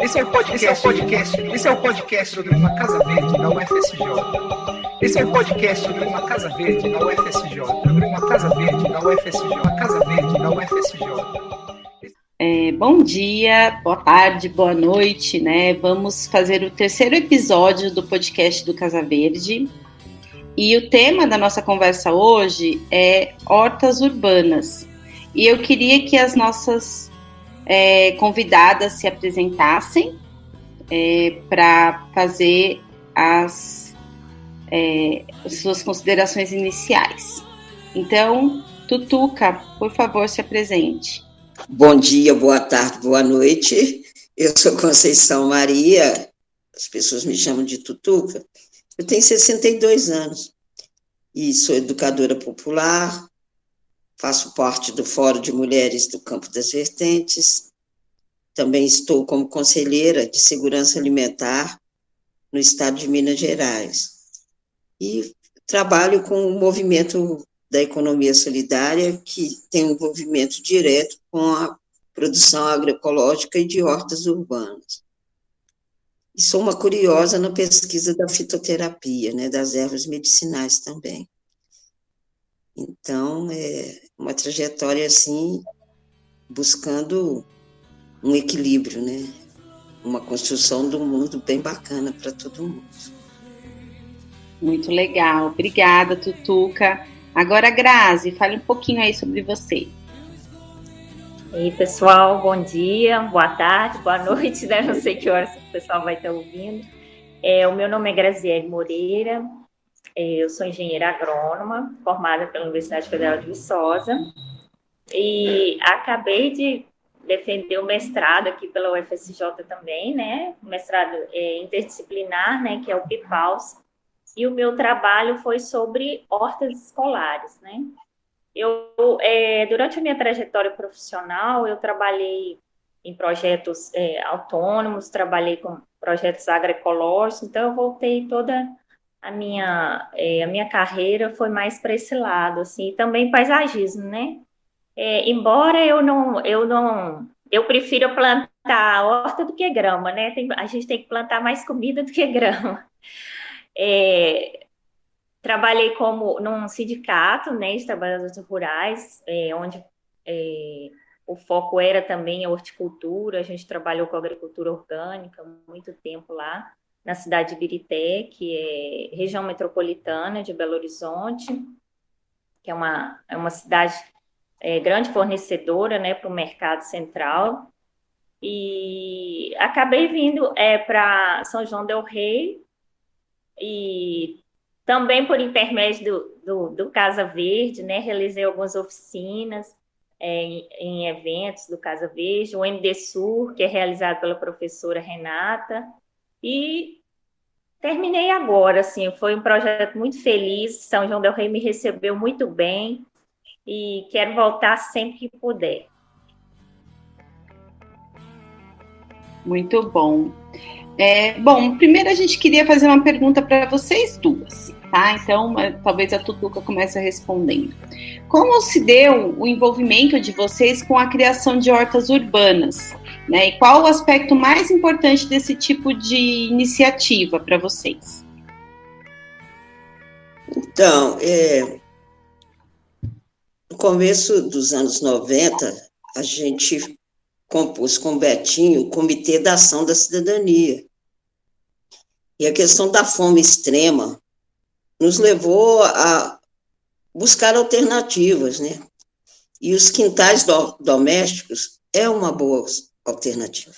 Esse é o podcast sobre uma Casa Verde na UFSJ. Esse é o podcast sobre uma Casa Verde na UFSJ. Sobre uma Casa Verde na UFSJ. Uma Casa Verde na UFSJ. Bom dia, boa tarde, boa noite, né? Vamos fazer o terceiro episódio do podcast do Casa Verde. E o tema da nossa conversa hoje é hortas urbanas. E eu queria que as nossas convidadas se apresentassem para fazer as suas considerações iniciais. Então, Tutuca, por favor, se apresente. Bom dia, boa tarde, boa noite. Eu sou Conceição Maria, as pessoas me chamam de Tutuca. Eu tenho 62 anos e sou educadora popular, faço parte do Fórum de Mulheres do Campo das Vertentes, também estou como conselheira de segurança alimentar no estado de Minas Gerais. E trabalho com o movimento da economia solidária, que tem um envolvimento direto com a produção agroecológica e de hortas urbanas. E sou uma curiosa na pesquisa da fitoterapia, né, das ervas medicinais também. Então, é uma trajetória, assim, buscando um equilíbrio, né, uma construção do mundo bem bacana para todo mundo. Muito legal, obrigada, Tutuca. Agora, Grazi, fale um pouquinho aí sobre você. E aí, pessoal, bom dia, boa tarde, boa noite, né? Não sei que horas o pessoal vai estar ouvindo. O meu nome é Graziele Moreira, eu sou engenheira agrônoma, formada pela Universidade Federal de Viçosa, e acabei de defender o mestrado aqui pela UFSJ também, né? O mestrado interdisciplinar, né? Que é o PIPAUS, e o meu trabalho foi sobre hortas escolares, né? Durante a minha trajetória profissional, eu trabalhei em projetos autônomos, trabalhei com projetos agroecológicos, então eu voltei toda a minha carreira foi mais para esse lado, assim, e também paisagismo, né? Embora eu prefiro plantar horta do que grama, né? A gente tem que plantar mais comida do que grama. Trabalhei num sindicato, né, de trabalhadores rurais, onde o foco era também a horticultura. A gente trabalhou com agricultura orgânica muito tempo lá, na cidade de Ibirité, que é região metropolitana de Belo Horizonte, que é uma cidade grande fornecedora, né, para o mercado central. E acabei vindo para São João del Rei, e também por intermédio do Casa Verde, né, realizei algumas oficinas em eventos do Casa Verde, o MD Sur, que é realizado pela professora Renata, e terminei agora, assim, foi um projeto muito feliz. São João del Rei me recebeu muito bem e quero voltar sempre que puder. Muito bom. Bom, primeiro a gente queria fazer uma pergunta para vocês duas, tá? Então, talvez a Tutuca comece respondendo. Como se deu o envolvimento de vocês com a criação de hortas urbanas, né? E qual o aspecto mais importante desse tipo de iniciativa para vocês? Então, no começo dos anos 90, a gente compôs com o Betinho o Comitê da Ação da Cidadania. E a questão da fome extrema nos levou a buscar alternativas, né? E os quintais domésticos é uma boa alternativa,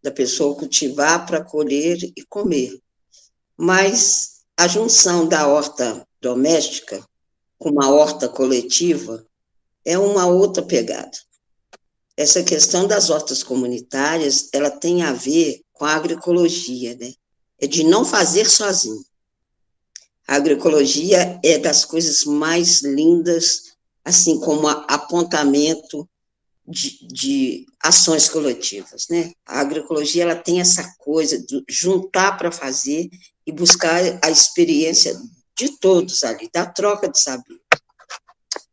da pessoa cultivar para colher e comer. Mas a junção da horta doméstica com uma horta coletiva é uma outra pegada. Essa questão das hortas comunitárias, ela tem a ver com a agroecologia, né? É de não fazer sozinho. A agroecologia é das coisas mais lindas, assim como apontamento de ações coletivas, né? A agroecologia, ela tem essa coisa de juntar para fazer e buscar a experiência de todos ali, da troca de saber.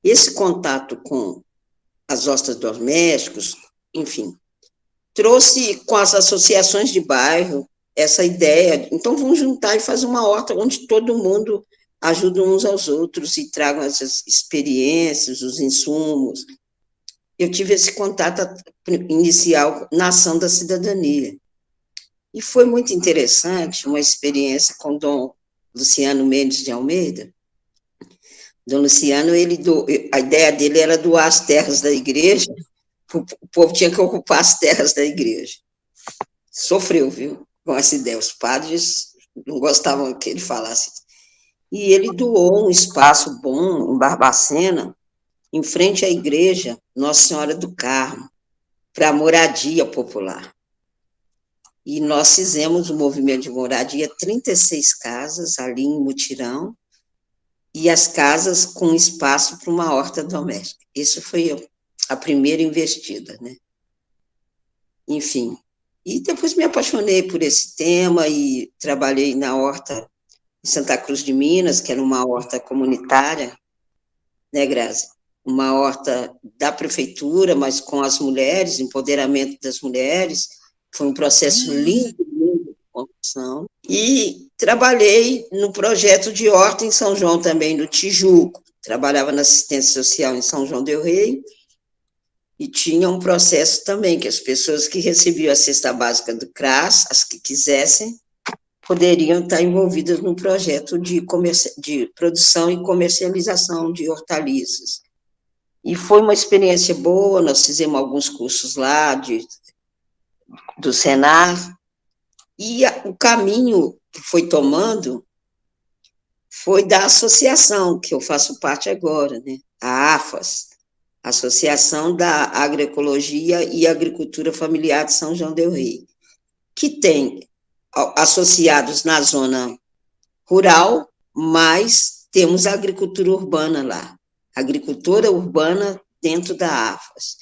Esse contato com as hortas domésticas, enfim, trouxe com as associações de bairro essa ideia, então vamos juntar e fazer uma horta onde todo mundo ajuda uns aos outros e tragam essas experiências, os insumos. Eu tive esse contato inicial na ação da cidadania. E foi muito interessante, uma experiência com Dom Luciano Mendes de Almeida. Dom Luciano, a ideia dele era doar as terras da igreja, o povo tinha que ocupar as terras da igreja. Sofreu, viu, com essa ideia. Os padres não gostavam que ele falasse. E ele doou um espaço bom em Barbacena, em frente à igreja Nossa Senhora do Carmo, para moradia popular. E nós fizemos o movimento de moradia, 36 casas ali em mutirão, e as casas com espaço para uma horta doméstica. Isso foi a primeira investida, né? Enfim, e depois me apaixonei por esse tema e trabalhei na horta em Santa Cruz de Minas, que era uma horta comunitária, né, Grazi? Uma horta da prefeitura, mas com as mulheres, empoderamento das mulheres. Foi um processo lindo, lindo de construção. E trabalhei no projeto de horta em São João também, no Tijuco. Trabalhava na assistência social em São João del Rei. E tinha um processo também, que as pessoas que recebiam a cesta básica do CRAS, as que quisessem, poderiam estar envolvidas no projeto de produção e comercialização de hortaliças. E foi uma experiência boa, nós fizemos alguns cursos lá do Senar, e o caminho que foi tomando foi da associação, que eu faço parte agora, né? A AFAS, Associação da Agroecologia e Agricultura Familiar de São João del Rei, que tem associados na zona rural, mas temos a agricultura urbana lá, agricultura urbana dentro da AFAS.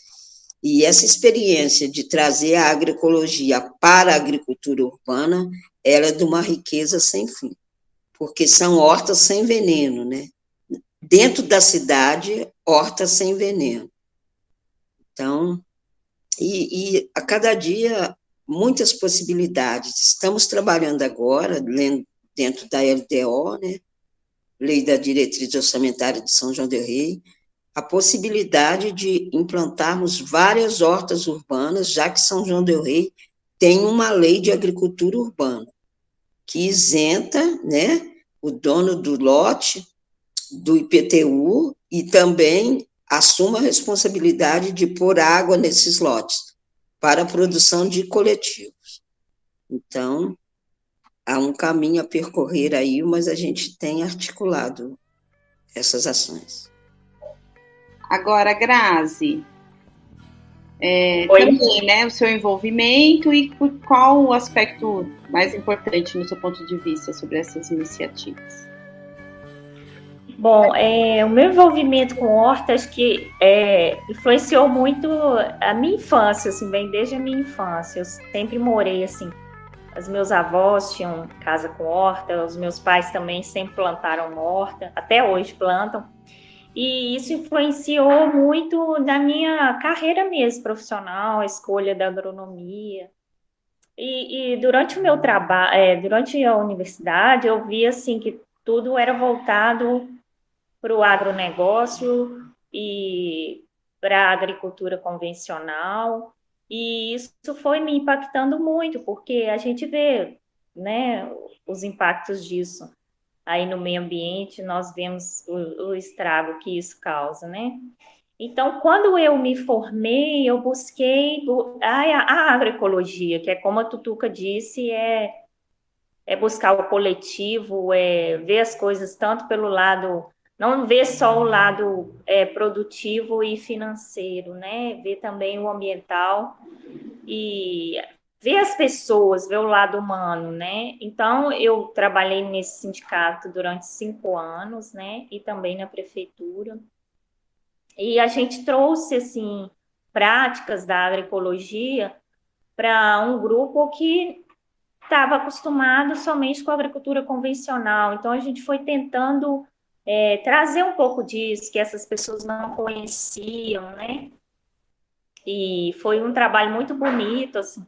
E essa experiência de trazer a agroecologia para a agricultura urbana, ela é de uma riqueza sem fim, porque são hortas sem veneno, né? Dentro da cidade, hortas sem veneno. Então, e a cada dia, muitas possibilidades. Estamos trabalhando agora, dentro da LDO, né? Lei da Diretriz Orçamentária de São João del Rei, a possibilidade de implantarmos várias hortas urbanas, já que São João del Rei tem uma lei de agricultura urbana, que isenta, né, o dono do lote do IPTU e também assume a responsabilidade de pôr água nesses lotes para a produção de coletivos. Então, há um caminho a percorrer aí, mas a gente tem articulado essas ações. Agora, Grazi, também, né, o seu envolvimento e qual o aspecto mais importante no seu ponto de vista sobre essas iniciativas? Bom, o meu envolvimento com hortas que influenciou muito a minha infância, assim, bem desde a minha infância. Eu sempre morei assim. Os meus avós tinham casa com horta, os meus pais também sempre plantaram horta, até hoje plantam. E isso influenciou muito na minha carreira mesmo, profissional, a escolha da agronomia. E durante o meu trabalho, durante a universidade, eu vi assim que tudo era voltado para o agronegócio e para a agricultura convencional. E isso foi me impactando muito, porque a gente vê, né, os impactos disso aí no meio ambiente, nós vemos o estrago que isso causa, né? Então, quando eu me formei, eu busquei a agroecologia, que é como a Tutuca disse, é buscar o coletivo, ver as coisas tanto pelo lado, não ver só o lado produtivo e financeiro, né? Ver também o ambiental e ver as pessoas, ver o lado humano, né? Então, eu trabalhei nesse sindicato durante 5 anos, né? E também na prefeitura. E a gente trouxe, assim, práticas da agroecologia para um grupo que estava acostumado somente com a agricultura convencional. Então, a gente foi tentando trazer um pouco disso, que essas pessoas não conheciam, né? E foi um trabalho muito bonito, assim.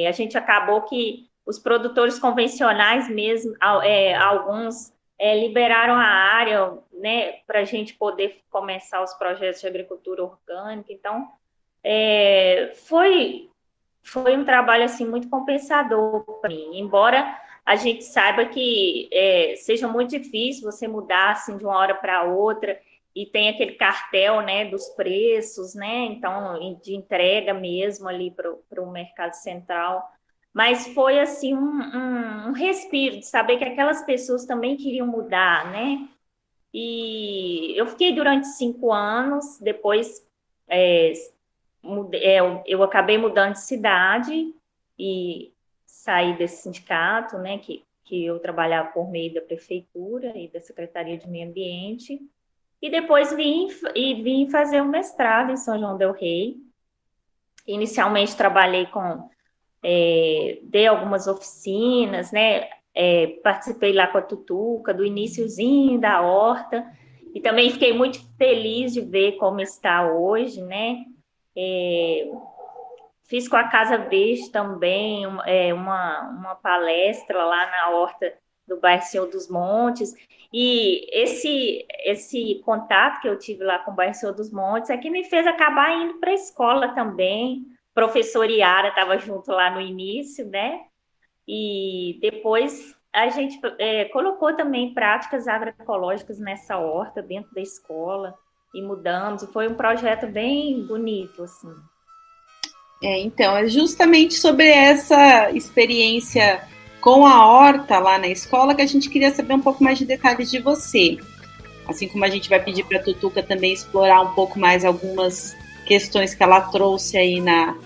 A gente acabou que os produtores convencionais mesmo, alguns liberaram a área, né, para a gente poder começar os projetos de agricultura orgânica. Então, foi um trabalho assim muito compensador para mim, embora a gente saiba que seja muito difícil você mudar assim de uma hora para outra e tem aquele cartel, né, dos preços, né, então de entrega mesmo ali para o mercado central, mas foi assim um respiro de saber que aquelas pessoas também queriam mudar, né, e eu fiquei durante 5 anos, depois é, eu acabei mudando de cidade e saí desse sindicato, né, que eu trabalhava por meio da prefeitura e da Secretaria de Meio Ambiente, e depois vim fazer um mestrado em São João del Rei. Inicialmente trabalhei dei algumas oficinas, né, participei lá com a Tutuca, do iniciozinho da horta, e também fiquei muito feliz de ver como está hoje, né, fiz com a Casa Verde também uma palestra lá na horta do bairro Senhor dos Montes. E esse contato que eu tive lá com o bairro Senhor dos Montes é que me fez acabar indo para a escola também. O professor Iara estava junto lá no início, né? E depois a gente colocou também práticas agroecológicas nessa horta dentro da escola e mudamos. E foi um projeto bem bonito, assim. Então, é justamente sobre essa experiência com a horta lá na escola que a gente queria saber um pouco mais de detalhes de você. Assim como a gente vai pedir para a Tutuca também explorar um pouco mais algumas questões que ela trouxe aí na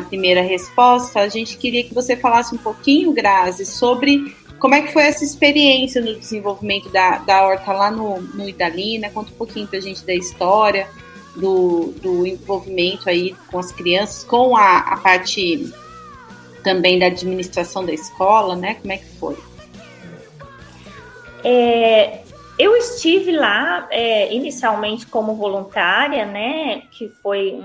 primeira resposta, a gente queria que você falasse um pouquinho, Grazi, sobre como é que foi essa experiência no desenvolvimento da horta lá no Idalina. Conta um pouquinho para a gente da história, do envolvimento aí com as crianças, com a parte também da administração da escola, né? Como é que foi? Eu estive lá inicialmente como voluntária, né? Que foi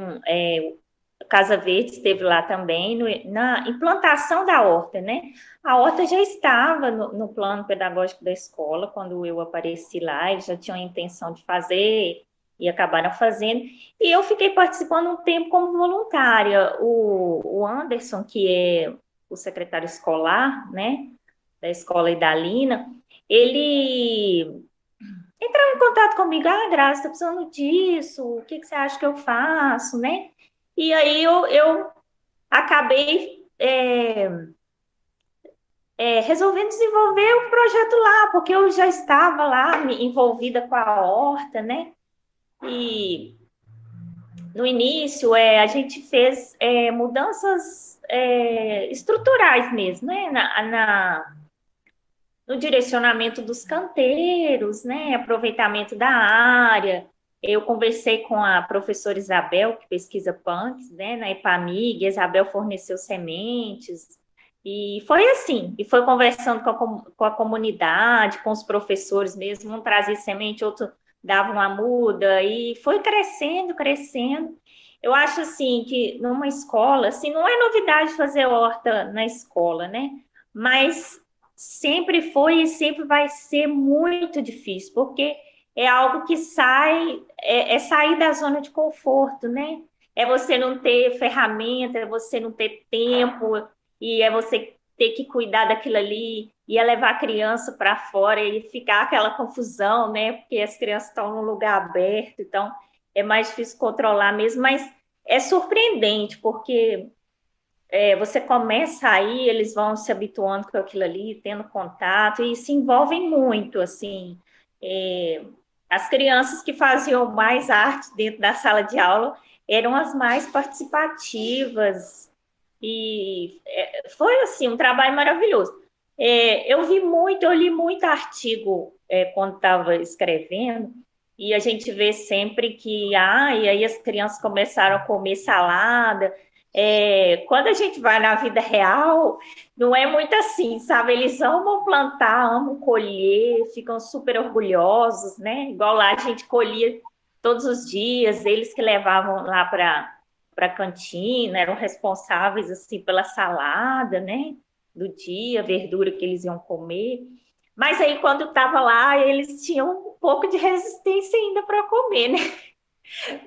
a Casa Verde esteve lá também na implantação da horta, né? A horta já estava no plano pedagógico da escola quando eu apareci lá, eles já tinham a intenção de fazer e acabaram fazendo. E eu fiquei participando um tempo como voluntária. O Anderson, que é o secretário escolar, né? Da escola Idalina, ele entrava em contato comigo, Graça, estou precisando disso, o que você acha que eu faço, né? E aí eu acabei resolvendo desenvolver o projeto lá, porque eu já estava lá envolvida com a horta, né? E no início a gente fez mudanças estruturais mesmo, né? No direcionamento dos canteiros, né? Aproveitamento da área. Eu conversei com a professora Isabel, que pesquisa punks, né, na EPAMIG. A Isabel forneceu sementes. E foi assim, e foi conversando com a comunidade, com os professores mesmo, um trazia semente, outro dava uma muda, e foi crescendo, crescendo. Eu acho assim que numa escola, assim, não é novidade fazer horta na escola, né? Mas sempre foi e sempre vai ser muito difícil, porque é algo que sair da zona de conforto, né? É você não ter ferramenta, é você não ter tempo, e é você ter que cuidar daquilo ali, e é levar a criança para fora e ficar aquela confusão, né? Porque as crianças estão num lugar aberto, então é mais difícil controlar mesmo, mas é surpreendente, porque você começa aí, eles vão se habituando com aquilo ali, tendo contato, e se envolvem muito, assim. As crianças que faziam mais arte dentro da sala de aula eram as mais participativas, e foi, assim, um trabalho maravilhoso. Eu li muito artigo quando estava escrevendo, e a gente vê sempre que, e aí as crianças começaram a comer salada. Quando a gente vai na vida real, não é muito assim, sabe? Eles amam plantar, amam colher, ficam super orgulhosos, né? Igual lá a gente colhia todos os dias, eles que levavam lá para para a cantina, eram responsáveis assim pela salada, né, do dia, verdura que eles iam comer. Mas aí quando estava lá, eles tinham um pouco de resistência ainda para comer, né?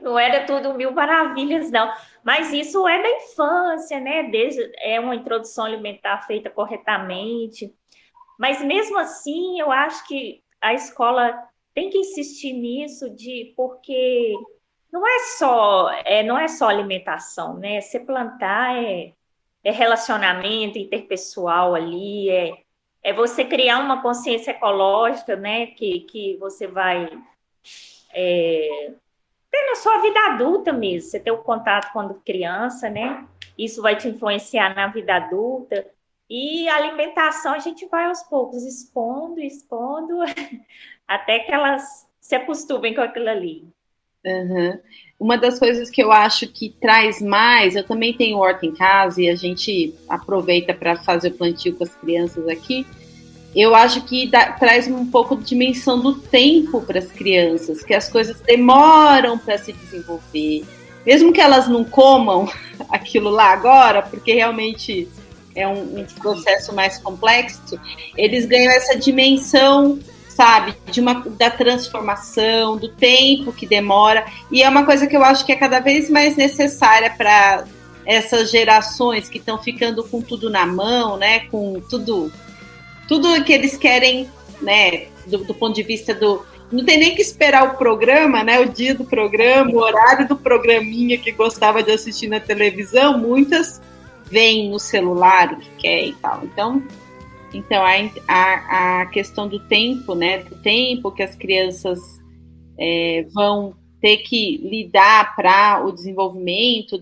Não era tudo mil maravilhas, não. Mas isso é da infância, né? É uma introdução alimentar feita corretamente. Mas mesmo assim, eu acho que a escola tem que insistir nisso porque não é só alimentação, né? Você plantar é relacionamento interpessoal ali, é você criar uma consciência ecológica, né? Que você vai ter na sua vida adulta mesmo. Você ter o contato quando criança, né? Isso vai te influenciar na vida adulta. E a alimentação a gente vai aos poucos expondo, até que elas se acostumem com aquilo ali. Uhum. Uma das coisas que eu acho que traz mais, eu também tenho horta em casa e a gente aproveita para fazer o plantio com as crianças aqui. Eu acho que traz um pouco de dimensão do tempo para as crianças, que as coisas demoram para se desenvolver. Mesmo que elas não comam aquilo lá agora, porque realmente é um processo mais complexo, eles ganham essa dimensão, sabe, da transformação, do tempo que demora, e é uma coisa que eu acho que é cada vez mais necessária para essas gerações que estão ficando com tudo na mão, né, com tudo que eles querem, né, do ponto de vista do... Não tem nem que esperar o programa, né, o dia do programa, o horário do programinha que gostava de assistir na televisão, muitas veem no celular o que quer e tal. Então a questão do tempo, né, do tempo que as crianças vão ter que lidar para o desenvolvimento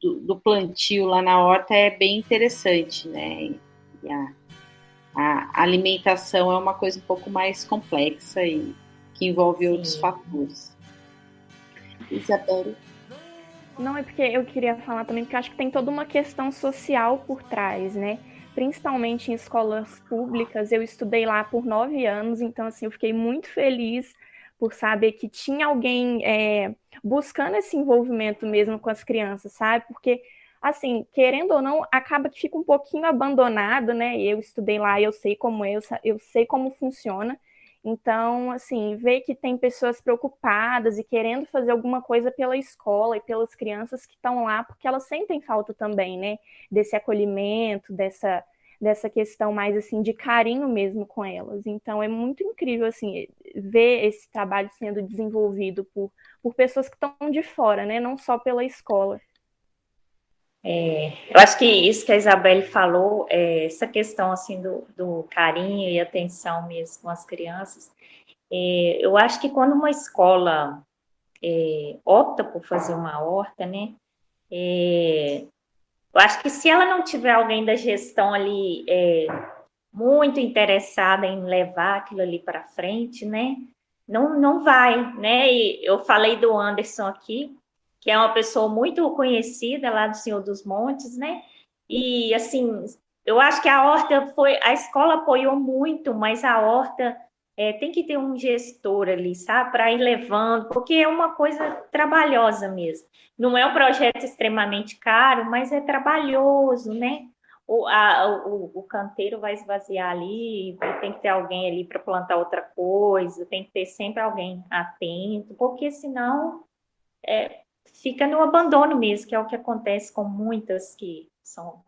do plantio lá na horta é bem interessante, né? E a alimentação é uma coisa um pouco mais complexa e que envolve outros fatores. Isabel? Não, é porque eu queria falar também, porque eu acho que tem toda uma questão social por trás, né? Principalmente em escolas públicas, eu estudei lá por 9 anos, então, assim, eu fiquei muito feliz por saber que tinha alguém buscando esse envolvimento mesmo com as crianças, sabe? Porque, assim, querendo ou não, acaba que fica um pouquinho abandonado, né? Eu estudei lá, eu sei como eu sei como funciona. Então, assim, ver que tem pessoas preocupadas e querendo fazer alguma coisa pela escola e pelas crianças que estão lá, porque elas sentem falta também, né? Desse acolhimento, dessa questão mais, assim, de carinho mesmo com elas. Então, é muito incrível, assim, ver esse trabalho sendo desenvolvido por pessoas que estão de fora, né? Não só pela escola. Eu acho que isso que a Isabelle falou, essa questão assim do carinho e atenção mesmo com as crianças, eu acho que quando uma escola opta por fazer uma horta, né, eu acho que se ela não tiver alguém da gestão ali muito interessada em levar aquilo ali para frente, né, não vai, né, e eu falei do Anderson aqui, que é uma pessoa muito conhecida lá do Senhor dos Montes, né? E assim, eu acho que a escola apoiou muito, mas a horta tem que ter um gestor ali, sabe, para ir levando, porque é uma coisa trabalhosa mesmo. Não é um projeto extremamente caro, mas é trabalhoso, né? O canteiro vai esvaziar ali, tem que ter alguém ali para plantar outra coisa, tem que ter sempre alguém atento, porque senão fica no abandono mesmo, que é o que acontece com muitas que são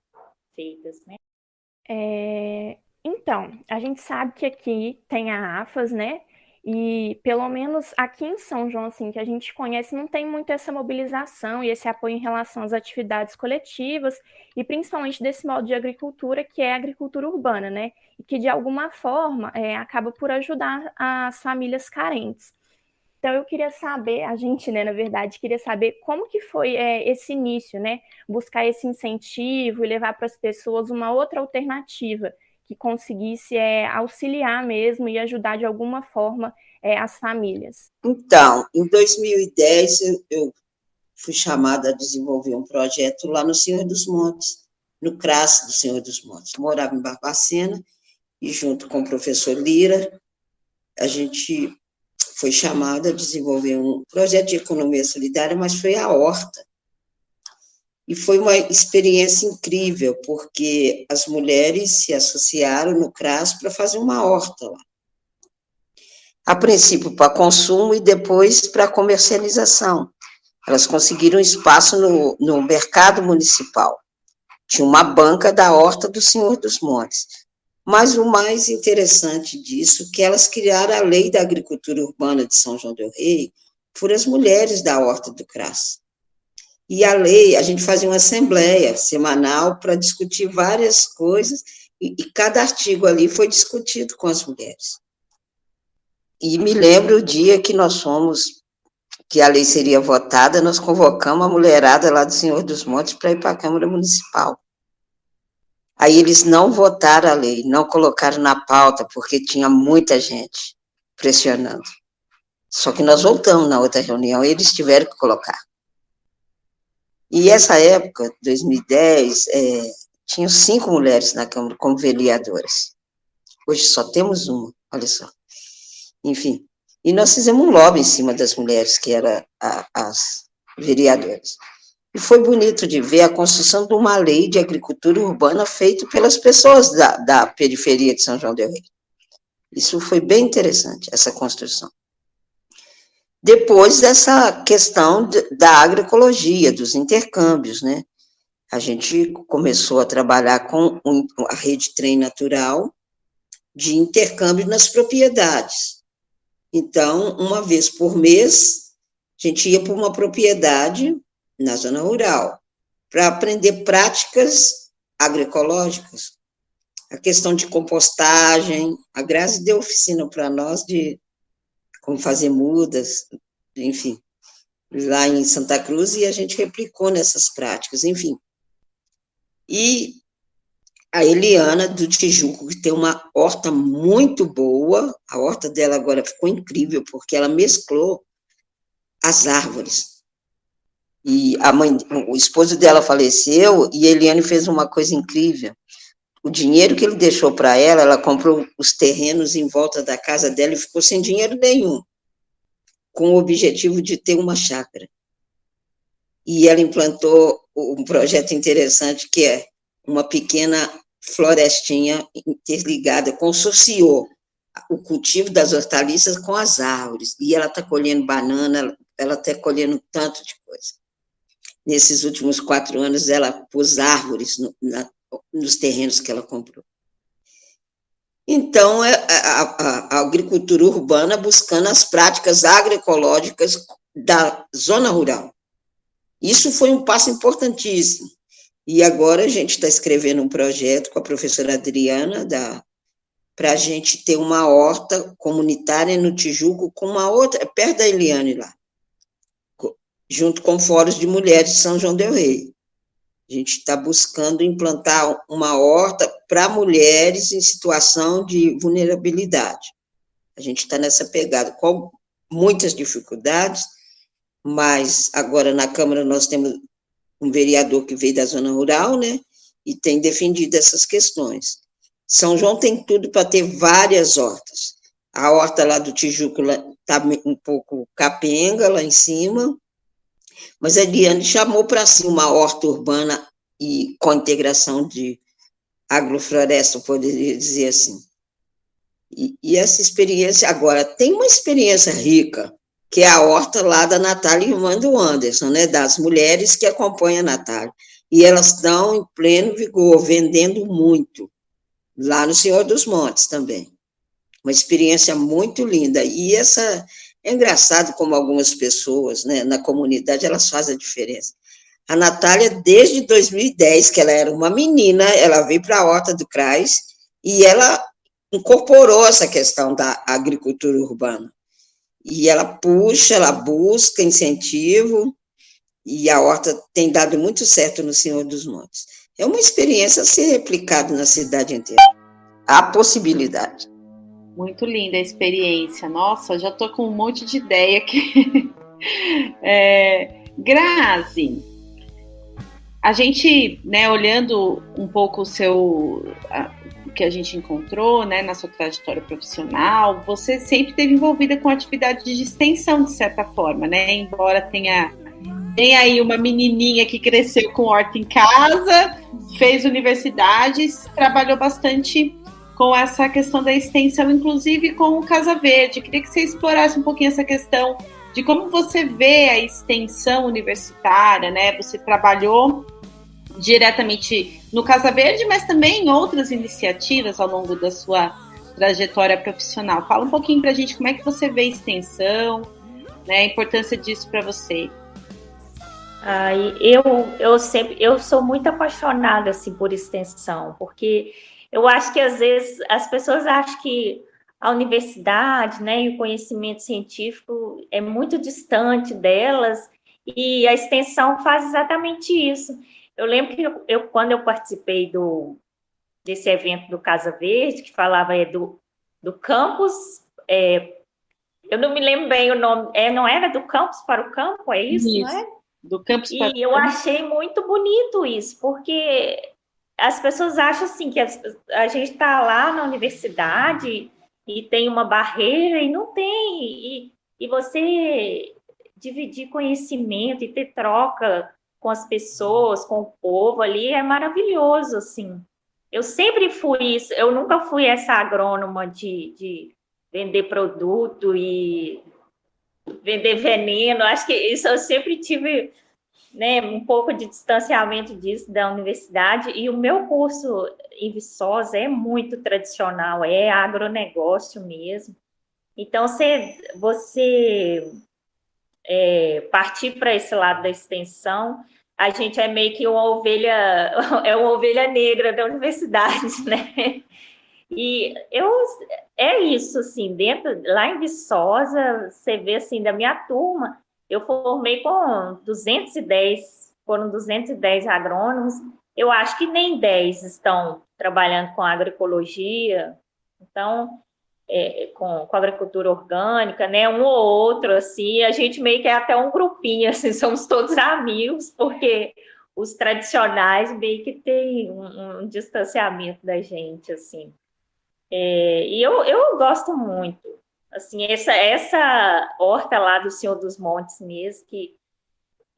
feitas, né? Então, a gente sabe que aqui tem a AFAS, né? E pelo menos aqui em São João, assim, que a gente conhece, não tem muito essa mobilização e esse apoio em relação às atividades coletivas e principalmente desse modo de agricultura que é a agricultura urbana, né? E que de alguma forma acaba por ajudar as famílias carentes. Então eu queria saber, a gente, né, na verdade, queria saber como que foi esse início, né? Buscar esse incentivo e levar para as pessoas uma outra alternativa que conseguisse auxiliar mesmo e ajudar de alguma forma as famílias. Então, em 2010, eu fui chamada a desenvolver um projeto lá no Senhor dos Montes, no CRAS do Senhor dos Montes. Morava em Barbacena e, junto com o professor Lira, a gente foi chamada a desenvolver um projeto de economia solidária, mas foi a horta. E foi uma experiência incrível, porque as mulheres se associaram no CRAS para fazer uma horta lá. A princípio para consumo e depois para comercialização. Elas conseguiram espaço no mercado municipal. Tinha uma banca da horta do Senhor dos Montes. Mas o mais interessante disso é que elas criaram a lei da agricultura urbana de São João del Rei por as mulheres da horta do CRAS. E a lei, a gente fazia uma assembleia semanal para discutir várias coisas, e cada artigo ali foi discutido com as mulheres. E me lembro o dia que nós fomos, que a lei seria votada, nós convocamos a mulherada lá do Senhor dos Montes para ir para a Câmara Municipal. Aí eles não votaram a lei, não colocaram na pauta, porque tinha muita gente pressionando. Só que nós voltamos na outra reunião, e eles tiveram que colocar. E essa época, 2010, tinham 5 mulheres na Câmara como vereadoras. Hoje só temos uma, olha só. Enfim, e nós fizemos um lobby em cima das mulheres, que eram as vereadoras. E foi bonito de ver a construção de uma lei de agricultura urbana feita pelas pessoas da periferia de São João del Rei. Isso foi bem interessante, essa construção. Depois dessa questão da agroecologia, dos intercâmbios, né? A gente começou a trabalhar com a rede Trem Natural de intercâmbio nas propriedades. Então, uma vez por mês, a gente ia para uma propriedade na zona rural para aprender práticas agroecológicas. A questão de compostagem, a Grazi deu oficina para nós de como fazer mudas, enfim, lá em Santa Cruz, e a gente replicou nessas práticas, enfim. E a Eliana, do Tijuco, que tem uma horta muito boa, a horta dela agora ficou incrível, porque ela mesclou as árvores. E o esposo dela faleceu, e a Eliane fez uma coisa incrível. O dinheiro que ele deixou para ela, ela comprou os terrenos em volta da casa dela e ficou sem dinheiro nenhum, com o objetivo de ter uma chácara. E ela implantou um projeto interessante, que é uma pequena florestinha interligada, consorciou o cultivo das hortaliças com as árvores, e ela está colhendo banana, ela está colhendo tanto de coisa. Nesses últimos 4 anos, ela pôs árvores nos terrenos que ela comprou. Então, a agricultura urbana buscando as práticas agroecológicas da zona rural. Isso foi um passo importantíssimo. E agora a gente está escrevendo um projeto com a professora Adriana para a gente ter uma horta comunitária no Tijuco com uma outra, perto da Eliane lá, junto com fóruns de mulheres de São João del Rei. A gente está buscando implantar uma horta para mulheres em situação de vulnerabilidade. A gente está nessa pegada, com muitas dificuldades, mas agora na Câmara nós temos um vereador que veio da zona rural, né, e tem defendido essas questões. São João tem tudo para ter várias hortas. A horta lá do Tijuco está um pouco capenga lá em cima, mas a Eliane chamou para si uma horta urbana e com integração de agrofloresta, poderia dizer assim. E essa experiência, agora, tem uma experiência rica, que é a horta lá da Natália, irmã do Anderson, né, das mulheres que acompanham a Natália. E elas estão em pleno vigor, vendendo muito, lá no Senhor dos Montes também. Uma experiência muito linda. E é engraçado como algumas pessoas, né, na comunidade, elas fazem a diferença. A Natália, desde 2010, que ela era uma menina, ela veio para a horta do CRAS e ela incorporou essa questão da agricultura urbana. E ela puxa, ela busca incentivo, e a horta tem dado muito certo no Senhor dos Montes. É uma experiência a ser replicada na cidade inteira. Há possibilidade. Muito linda a experiência. Nossa, já estou com um monte de ideia aqui. Grazi, a gente, né, olhando um pouco que a gente encontrou, né, na sua trajetória profissional, você sempre esteve envolvida com atividade de extensão, de certa forma, né? Embora tenha aí uma menininha que cresceu com horta em casa, fez universidades, trabalhou bastante com essa questão da extensão, inclusive com o Casa Verde. Queria que você explorasse um pouquinho essa questão de como você vê a extensão universitária, né? Você trabalhou diretamente no Casa Verde, mas também em outras iniciativas ao longo da sua trajetória profissional. Fala um pouquinho para a gente como é que você vê a extensão, né, a importância disso para você. Eu sou muito apaixonada assim, por extensão, porque eu acho que às vezes as pessoas acham que a universidade, né, e o conhecimento científico é muito distante delas, e a extensão faz exatamente isso. Eu lembro que quando eu participei desse evento do Casa Verde, que falava do campus, eu não me lembro bem o nome, não era do campus para o campo, é isso, não é? Do campus para o campo. E eu achei muito bonito isso, porque as pessoas acham assim que a gente está lá na universidade e tem uma barreira, e não tem. E você dividir conhecimento e ter troca com as pessoas, com o povo ali, é maravilhoso, assim. Eu sempre fui isso, eu nunca fui essa agrônoma de vender produto e vender veneno. Acho que isso eu sempre tive, né, um pouco de distanciamento disso da universidade, e o meu curso em Viçosa é muito tradicional, é agronegócio mesmo. Então, você partir para esse lado da extensão, a gente é meio que uma ovelha negra da universidade, né? E é isso, assim, lá em Viçosa, você vê, assim, da minha turma, eu formei com 210 agrônomos, eu acho que nem 10 estão trabalhando com agroecologia, então, com agricultura orgânica, né, um ou outro, assim, a gente meio que é até um grupinho, assim, somos todos amigos, porque os tradicionais meio que tem um distanciamento da gente, assim. E eu gosto muito, assim, essa horta lá do Senhor dos Montes mesmo, que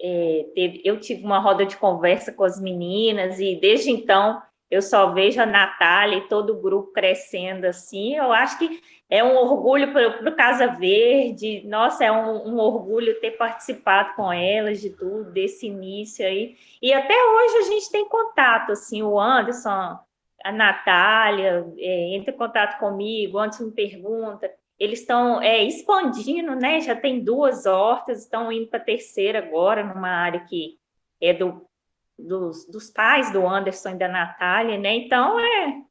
eu tive uma roda de conversa com as meninas, e desde então eu só vejo a Natália e todo o grupo crescendo assim. Eu acho que é um orgulho para o Casa Verde, nossa, é um orgulho ter participado com elas de tudo, desse início aí, e até hoje a gente tem contato, assim, o Anderson, a Natália, entra em contato comigo, antes me pergunta, eles estão expandindo, né? Já tem 2 hortas, estão indo para a terceira agora, numa área que é dos pais do Anderson e da Natália, né? Então é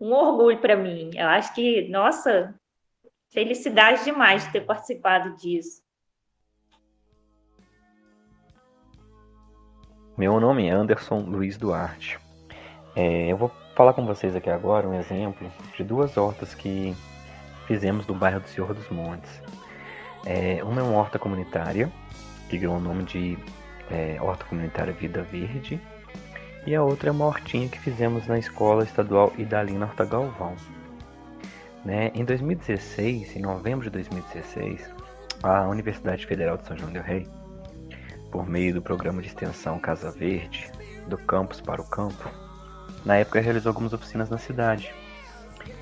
um orgulho para mim. Eu acho que, nossa, felicidade demais de ter participado disso. Meu nome é Anderson Luiz Duarte. Eu vou falar com vocês aqui agora um exemplo de 2 hortas que fizemos no bairro do Senhor dos Montes. Uma é uma horta comunitária, que ganhou o nome de Horta Comunitária Vida Verde, e a outra é uma hortinha que fizemos na Escola Estadual Idalina Horta Galvão. Né? Em 2016, em novembro de 2016, a Universidade Federal de São João del Rei, por meio do programa de extensão Casa Verde, do campus para o campo, na época realizou algumas oficinas na cidade.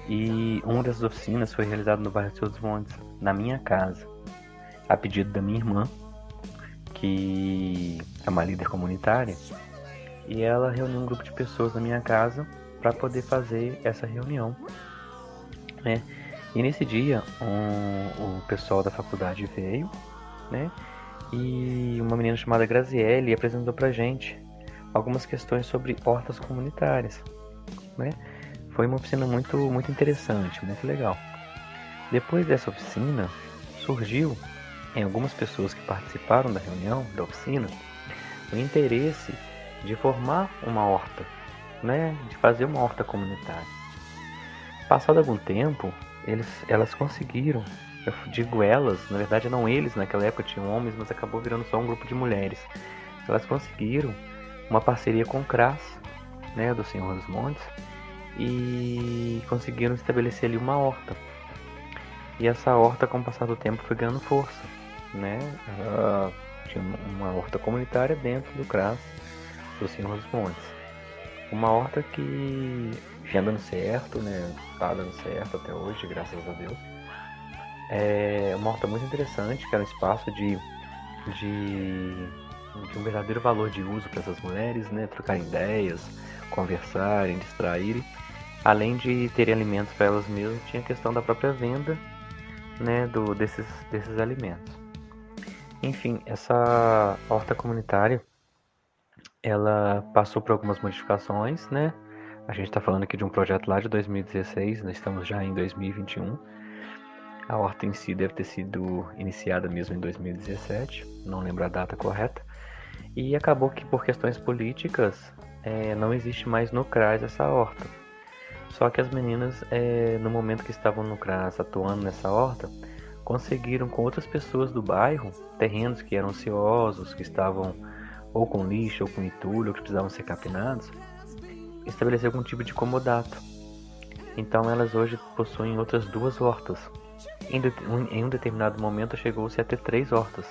E uma dessas oficinas foi realizada no bairro do Senhor dos Montes, na minha casa, a pedido da minha irmã, que é uma líder comunitária, e ela reuniu um grupo de pessoas na minha casa para poder fazer essa reunião, né? E nesse dia o pessoal da faculdade veio, né? E uma menina chamada Graziele apresentou pra gente algumas questões sobre hortas comunitárias, né? Foi uma oficina muito, muito interessante, muito legal. Depois dessa oficina, surgiu em algumas pessoas que participaram da reunião, da oficina, o interesse de formar uma horta, né? De fazer uma horta comunitária. Passado algum tempo, elas conseguiram, eu digo elas, na verdade não eles, naquela época tinham homens, mas acabou virando só um grupo de mulheres. Elas conseguiram uma parceria com o CRAS, né, do Senhor dos Montes, e conseguiram estabelecer ali uma horta. E essa horta, com o passar do tempo, foi ganhando força, né? Ela tinha uma horta comunitária dentro do CRAS do Senhor dos Montes. Uma horta que vinha dando certo, né? Tá dando certo até hoje, graças a Deus. É uma horta muito interessante, que era um espaço de um verdadeiro valor de uso para essas mulheres, né? Trocarem ideias, conversarem, distraírem. Além de terem alimentos para elas mesmas, tinha a questão da própria venda, né? Desses alimentos. Enfim, essa horta comunitária, ela passou por algumas modificações, né? A gente está falando aqui de um projeto lá de 2016, nós estamos já em 2021. A horta em si deve ter sido iniciada mesmo em 2017, não lembro a data correta. E acabou que por questões políticas não existe mais no CRAS essa horta. Só que as meninas, no momento que estavam no CRAS atuando nessa horta, conseguiram com outras pessoas do bairro, terrenos que eram ociosos, que estavam ou com lixo ou com entulho, ou que precisavam ser capinados, estabelecer algum tipo de comodato. Então elas hoje possuem outras 2 hortas. Em um determinado momento chegou-se a ter 3 hortas.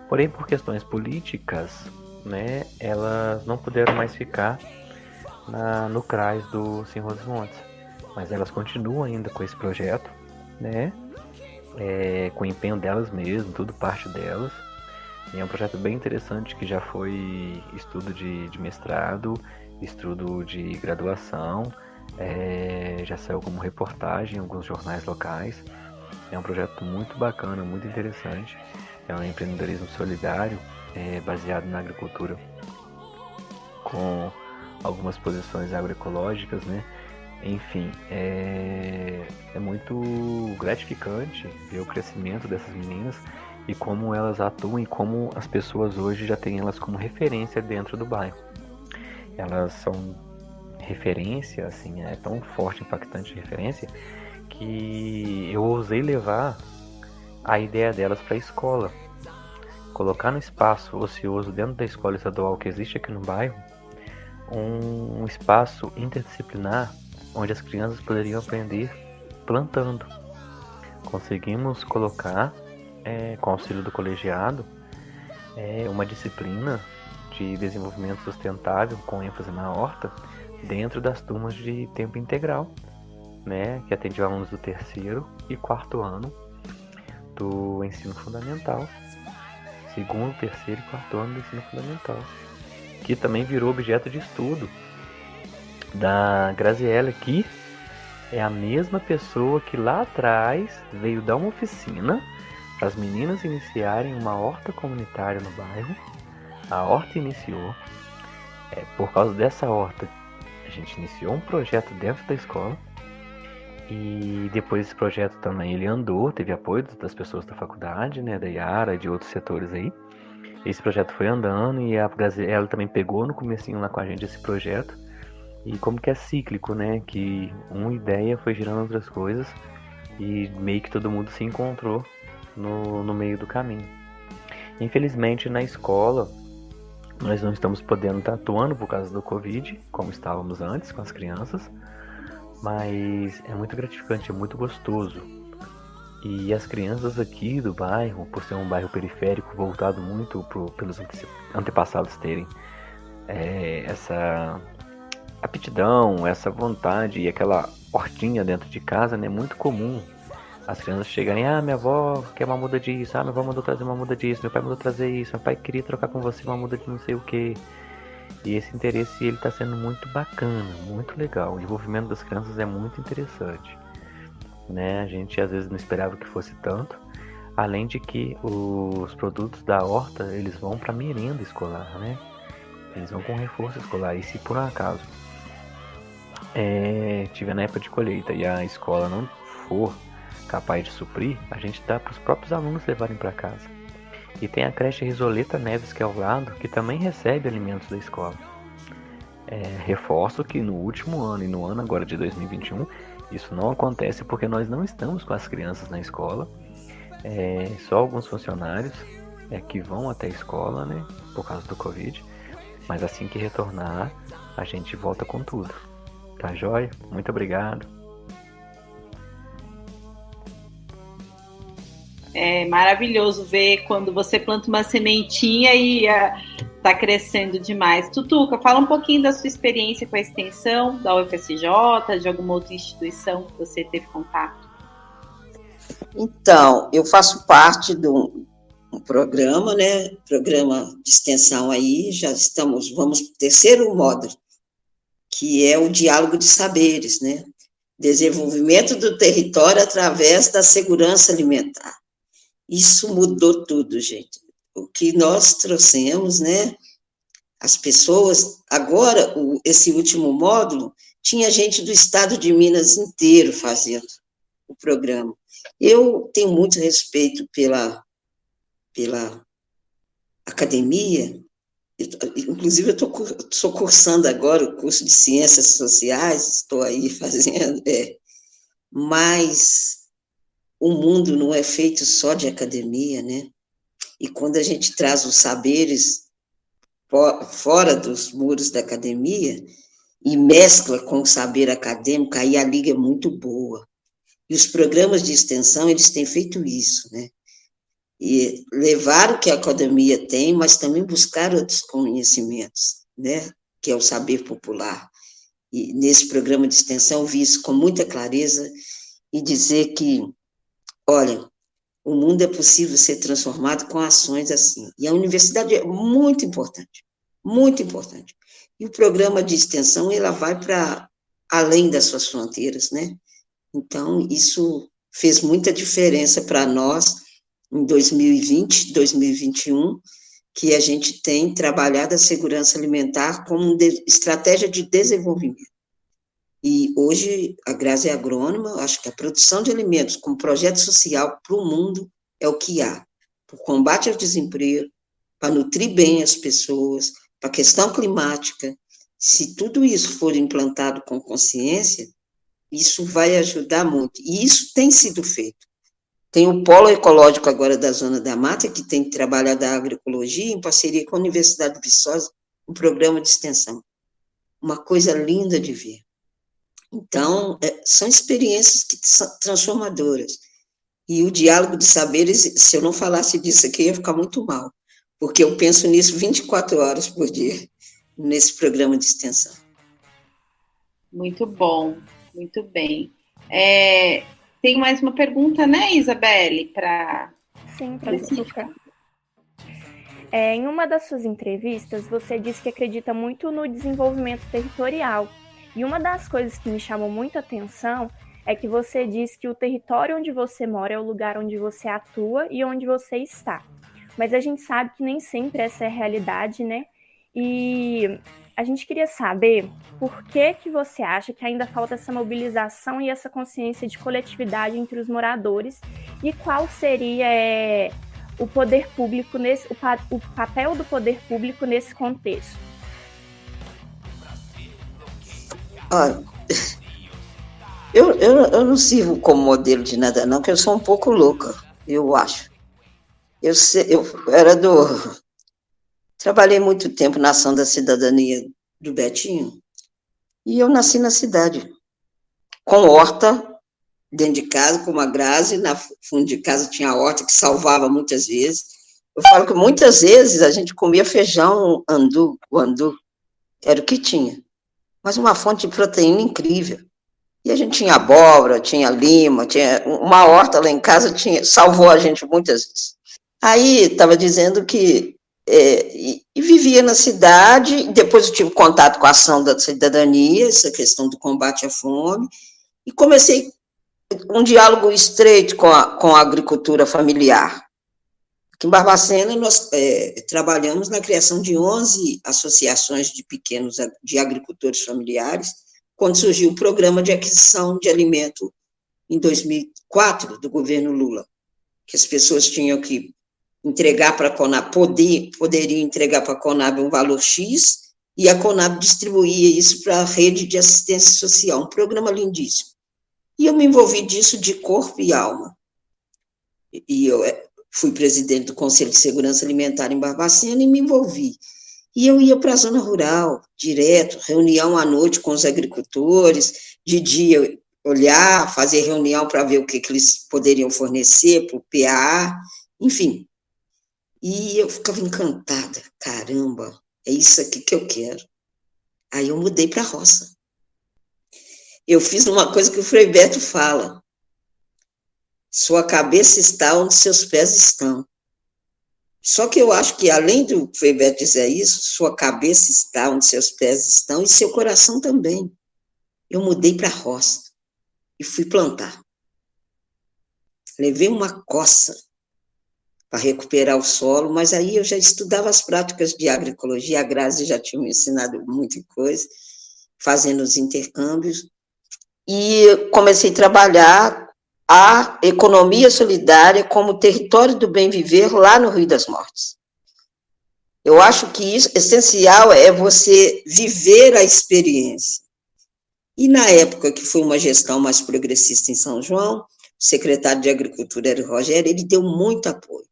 Porém, por questões políticas, né, elas não puderam mais ficar no CRAS do Senhor dos Montes. Mas elas continuam ainda com esse projeto, né, com o empenho delas mesmo, tudo parte delas. E é um projeto bem interessante que já foi estudo de mestrado, estudo de graduação, já saiu como reportagem em alguns jornais locais. É um projeto muito bacana, muito interessante. É um empreendedorismo solidário, baseado na agricultura, com algumas posições agroecológicas, né? Enfim, é muito gratificante ver o crescimento dessas meninas e como elas atuam e como as pessoas hoje já têm elas como referência dentro do bairro. Elas são referência, assim, é tão forte, impactante referência, que eu ousei levar a ideia delas para a escola. Colocar no espaço ocioso dentro da escola estadual que existe aqui no bairro, um espaço interdisciplinar onde as crianças poderiam aprender plantando. Conseguimos colocar, com auxílio do colegiado, uma disciplina de desenvolvimento sustentável com ênfase na horta dentro das turmas de tempo integral, né, que atendiam alunos do 3º e 4º ano do ensino fundamental, 2º, 3º e 4º ano do ensino fundamental, que também virou objeto de estudo da Graziella, que é a mesma pessoa que lá atrás veio dar uma oficina para as meninas iniciarem uma horta comunitária no bairro. A horta iniciou, por causa dessa horta, a gente iniciou um projeto dentro da escola. E depois esse projeto também ele andou, teve apoio das pessoas da faculdade, né, da Iara e de outros setores aí. Esse projeto foi andando e ela também pegou no comecinho lá com a gente esse projeto. E como que é cíclico, né, que uma ideia foi gerando outras coisas e meio que todo mundo se encontrou no meio do caminho. Infelizmente na escola nós não estamos podendo estar atuando por causa do Covid, como estávamos antes com as crianças. Mas é muito gratificante, é muito gostoso. E as crianças aqui do bairro, por ser um bairro periférico, voltado muito pelos antepassados terem essa aptidão, essa vontade e aquela hortinha dentro de casa, né, é muito comum. As crianças chegarem, minha avó quer uma muda disso, minha avó mandou trazer uma muda disso, meu pai mandou trazer isso, meu pai queria trocar com você uma muda de não sei o que. E esse interesse ele está sendo muito bacana, muito legal. O envolvimento das crianças é muito interessante, né? A gente às vezes não esperava que fosse tanto. Além de que os produtos da horta eles vão para merenda escolar, né? Eles vão com reforço escolar. E se por um acaso tiver na época de colheita e a escola não for capaz de suprir, a gente dá para os próprios alunos levarem para casa. E tem a creche Risoleta Neves, que é ao lado, que também recebe alimentos da escola. Reforço que no último ano e no ano agora de 2021, isso não acontece porque nós não estamos com as crianças na escola. Só alguns funcionários que vão até a escola, né, por causa do Covid. Mas assim que retornar, a gente volta com tudo. Tá joia? Muito obrigado. É maravilhoso ver quando você planta uma sementinha e tá crescendo demais. Tutuca, fala um pouquinho da sua experiência com a extensão da UFSJ, de alguma outra instituição que você teve contato. Então, eu faço parte de um programa, né? Programa de extensão aí, vamos para o terceiro módulo, que é o diálogo de saberes, né? Desenvolvimento do território através da segurança alimentar. Isso mudou tudo, gente. O que nós trouxemos, né? As pessoas, agora, esse último módulo, tinha gente do estado de Minas inteiro fazendo o programa. Eu tenho muito respeito pela academia, inclusive eu estou cursando agora o curso de Ciências Sociais, estou aí fazendo, mas o mundo não é feito só de academia, né? E quando a gente traz os saberes fora dos muros da academia e mescla com o saber acadêmico, aí a liga é muito boa. E os programas de extensão, eles têm feito isso, né? E levar o que a academia tem, mas também buscar outros conhecimentos, né? Que é o saber popular. E nesse programa de extensão, eu vi isso com muita clareza e dizer que, olha, o mundo é possível ser transformado com ações assim. E a universidade é muito importante, muito importante. E o programa de extensão, ela vai para além das suas fronteiras, né? Então, isso fez muita diferença para nós em 2020, 2021, que a gente tem trabalhado a segurança alimentar como estratégia de desenvolvimento. E hoje, a Grazi é agrônoma, acho que a produção de alimentos como projeto social para o mundo é o que há. Para o combate ao desemprego, para nutrir bem as pessoas, para a questão climática. Se tudo isso for implantado com consciência, isso vai ajudar muito. E isso tem sido feito. Tem o Polo Ecológico agora da Zona da Mata, que tem trabalhado a agroecologia em parceria com a Universidade de Viçosa, um programa de extensão. Uma coisa linda de ver. Então, são experiências que são transformadoras. E o diálogo de saberes, se eu não falasse disso aqui, eu ia ficar muito mal, porque eu penso nisso 24 horas por dia, nesse programa de extensão. Muito bom, muito bem. Tem mais uma pergunta, né, Isabelle? Sim, para Tutuca. Em uma das suas entrevistas, você disse que acredita muito no desenvolvimento territorial. E uma das coisas que me chamou muita atenção é que você diz que o território onde você mora é o lugar onde você atua e onde você está. Mas a gente sabe que nem sempre essa é a realidade, né? E a gente queria saber por que você acha que ainda falta essa mobilização e essa consciência de coletividade entre os moradores e qual seria o poder público o papel do poder público nesse contexto. Olha, eu não sirvo como modelo de nada, não, porque eu sou um pouco louca, eu acho. Eu trabalhei muito tempo na ação da cidadania do Betinho, e eu nasci na cidade, com horta dentro de casa, com uma Grazi, na fundo de casa tinha a horta que salvava muitas vezes. Eu falo que muitas vezes a gente comia feijão o andu, era o que tinha. Mas uma fonte de proteína incrível. E a gente tinha abóbora, tinha lima, tinha uma horta lá em casa, salvou a gente muitas vezes. Aí, estava dizendo que e vivia na cidade, depois eu tive contato com a ação da cidadania, essa questão do combate à fome, e comecei um diálogo estreito com a agricultura familiar. Aqui em Barbacena, nós trabalhamos na criação de 11 associações de agricultores familiares, quando surgiu o programa de aquisição de alimento em 2004, do governo Lula, que as pessoas tinham que entregar para a Conab, poderiam entregar para a Conab um valor X, e a Conab distribuía isso para a rede de assistência social, um programa lindíssimo. E eu me envolvi disso de corpo e alma. E eu fui presidente do Conselho de Segurança Alimentar em Barbacena e me envolvi. E eu ia para a zona rural, direto, reunião à noite com os agricultores, de dia olhar, fazer reunião para ver o que eles poderiam fornecer para o PAA, enfim. E eu ficava encantada, caramba, é isso aqui que eu quero. Aí eu mudei para a roça. Eu fiz uma coisa que o Frei Beto fala, sua cabeça está onde seus pés estão. Só que eu acho que, além do Frei Beto dizer isso, sua cabeça está onde seus pés estão e seu coração também. Eu mudei para a roça e fui plantar. Levei uma coça para recuperar o solo, mas aí eu já estudava as práticas de agroecologia, a Grazi já tinha me ensinado muita coisa, fazendo os intercâmbios, e comecei a trabalhar a economia solidária como território do bem viver lá no Rio das Mortes. Eu acho que isso essencial é você viver a experiência. E na época que foi uma gestão mais progressista em São João, o secretário de Agricultura era o Rogério, ele deu muito apoio.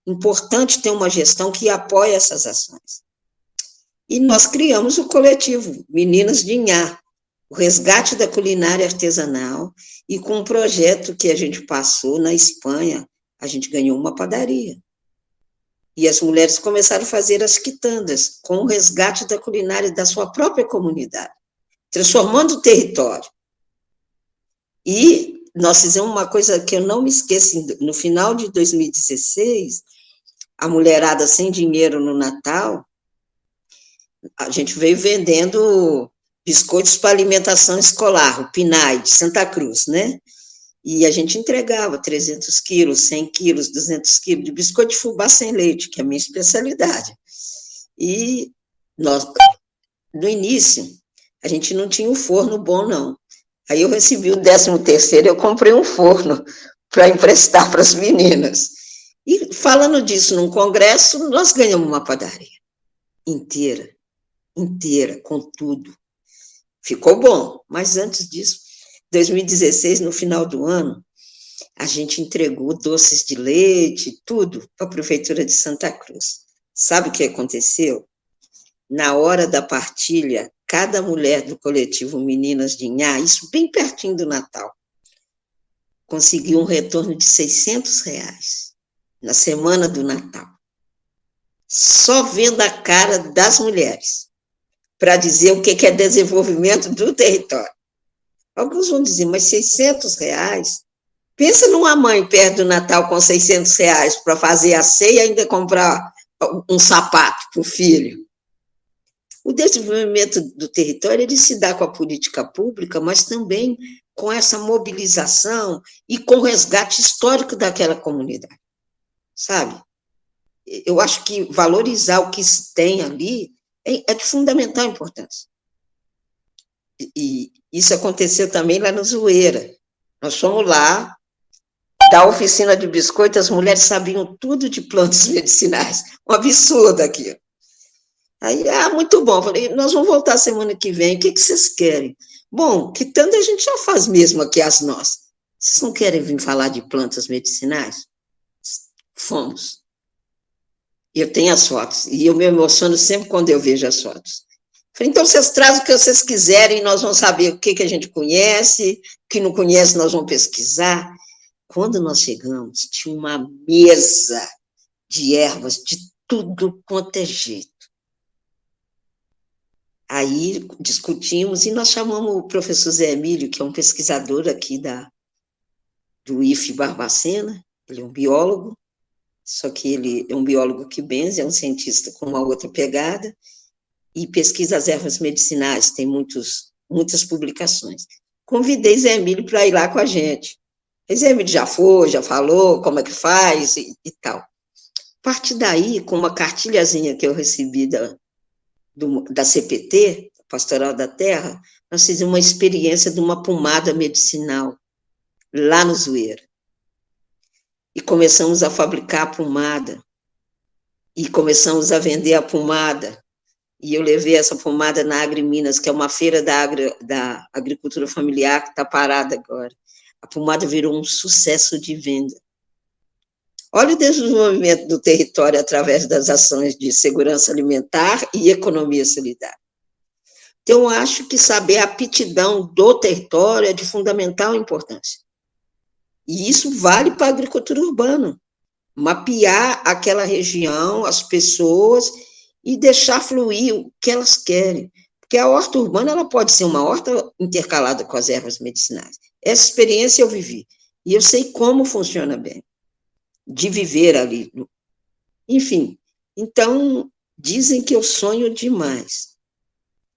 Importante ter uma gestão que apoie essas ações. E nós criamos o coletivo Meninas de Inhá, o resgate da culinária artesanal, e com um projeto que a gente passou na Espanha, a gente ganhou uma padaria. E as mulheres começaram a fazer as quitandas, com o resgate da culinária da sua própria comunidade, transformando o território. E nós fizemos uma coisa que eu não me esqueço, no final de 2016, a mulherada sem dinheiro no Natal, a gente veio vendendo biscoitos para alimentação escolar, o PNAE, de Santa Cruz, né? E a gente entregava 300 quilos, 100 quilos, 200 quilos de biscoito de fubá sem leite, que é a minha especialidade. E nós, no início, a gente não tinha um forno bom, não. Aí eu recebi o 13º, eu comprei um forno para emprestar para as meninas. E falando disso num congresso, nós ganhamos uma padaria inteira, com tudo. Ficou bom, mas antes disso, 2016, no final do ano, a gente entregou doces de leite, tudo, para a Prefeitura de Santa Cruz. Sabe o que aconteceu? Na hora da partilha, cada mulher do coletivo Meninas de Inhá, isso bem pertinho do Natal, conseguiu um retorno de R$600 na semana do Natal. Só vendo a cara das mulheres, para dizer o que é desenvolvimento do território. Alguns vão dizer, mas R$600? Pensa numa mãe perto do Natal com R$600 para fazer a ceia e ainda comprar um sapato para o filho. O desenvolvimento do território, ele se dá com a política pública, mas também com essa mobilização e com o resgate histórico daquela comunidade, sabe? Eu acho que valorizar o que se tem ali é de fundamental importância. E isso aconteceu também lá no Zoeira. Nós fomos lá, da oficina de biscoito, as mulheres sabiam tudo de plantas medicinais. Um absurdo aquilo. Aí, muito bom. Falei, nós vamos voltar semana que vem. O que vocês querem? Bom, quitanda a gente já faz mesmo aqui as nossas. Vocês não querem vir falar de plantas medicinais? Fomos. Eu tenho as fotos. E eu me emociono sempre quando eu vejo as fotos. Falei, então vocês trazem o que vocês quiserem, nós vamos saber o que a gente conhece, o que não conhece nós vamos pesquisar. Quando nós chegamos, tinha uma mesa de ervas de tudo quanto é jeito. Aí discutimos e nós chamamos o professor Zé Emílio, que é um pesquisador aqui do IFE Barbacena, ele é um biólogo, só que ele é um biólogo que benze, é um cientista com uma outra pegada, e pesquisa as ervas medicinais, tem muitas publicações. Convidei Zé Emílio para ir lá com a gente. Zé Emílio já foi, já falou como é que faz e tal. A partir daí, com uma cartilhazinha que eu recebi da CPT, Pastoral da Terra, nós fizemos uma experiência de uma pomada medicinal lá no Zoeira. E começamos a fabricar a pomada. E começamos a vender a pomada. E eu levei essa pomada na Agriminas, que é uma feira da agricultura familiar que está parada agora. A pomada virou um sucesso de venda. Olha o desenvolvimento do território através das ações de segurança alimentar e economia solidária. Então, acho que saber a aptidão do território é de fundamental importância. E isso vale para a agricultura urbana. Mapear aquela região, as pessoas, e deixar fluir o que elas querem. Porque a horta urbana ela pode ser uma horta intercalada com as ervas medicinais. Essa experiência eu vivi. E eu sei como funciona bem, de viver ali. Enfim, então, dizem que eu sonho demais.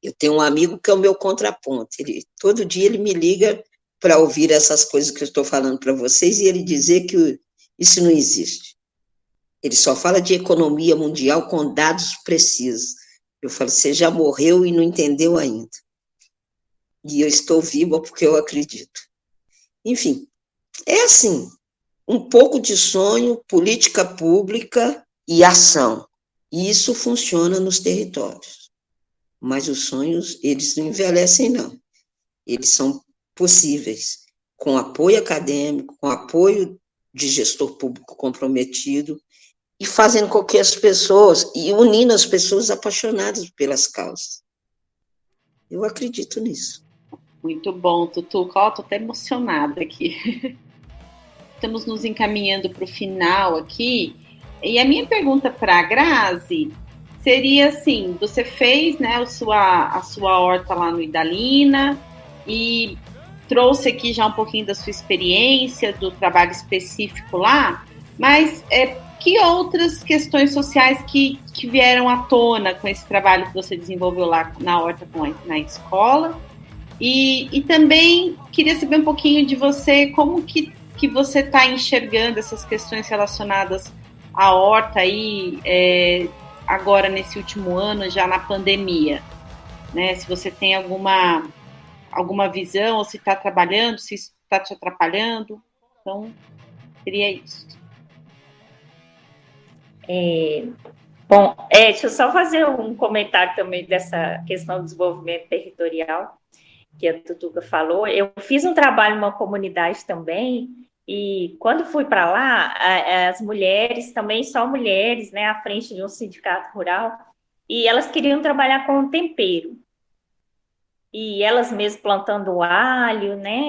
Eu tenho um amigo que é o meu contraponto. Todo dia ele me liga para ouvir essas coisas que eu estou falando para vocês e ele dizer que isso não existe. Ele só fala de economia mundial com dados precisos. Eu falo, você já morreu e não entendeu ainda. E eu estou viva porque eu acredito. Enfim, é assim, um pouco de sonho, política pública e ação. E isso funciona nos territórios. Mas os sonhos, eles não envelhecem, não. Eles são possíveis, com apoio acadêmico, com apoio de gestor público comprometido, e fazendo com que as pessoas, e unindo as pessoas apaixonadas pelas causas. Eu acredito nisso. Muito bom, Tutu. Ó, tô até emocionada aqui. Estamos nos encaminhando para o final aqui. E a minha pergunta para a Grazi seria assim: você fez, né, a sua horta lá no Idalina e trouxe aqui já um pouquinho da sua experiência, do trabalho específico lá, mas que outras questões sociais que vieram à tona com esse trabalho que você desenvolveu lá na horta, na escola? E também queria saber um pouquinho de você, como que você está enxergando essas questões relacionadas à horta aí, agora nesse último ano, já na pandemia, né? Se você tem alguma visão, ou se está trabalhando, se está te atrapalhando. Então, seria isso. Bom, deixa eu só fazer um comentário também dessa questão do desenvolvimento territorial que a Tutuca falou. Eu fiz um trabalho numa comunidade também, e quando fui para lá, as mulheres, também só mulheres, né, à frente de um sindicato rural, e elas queriam trabalhar com tempero. E elas mesmas plantando alho, né,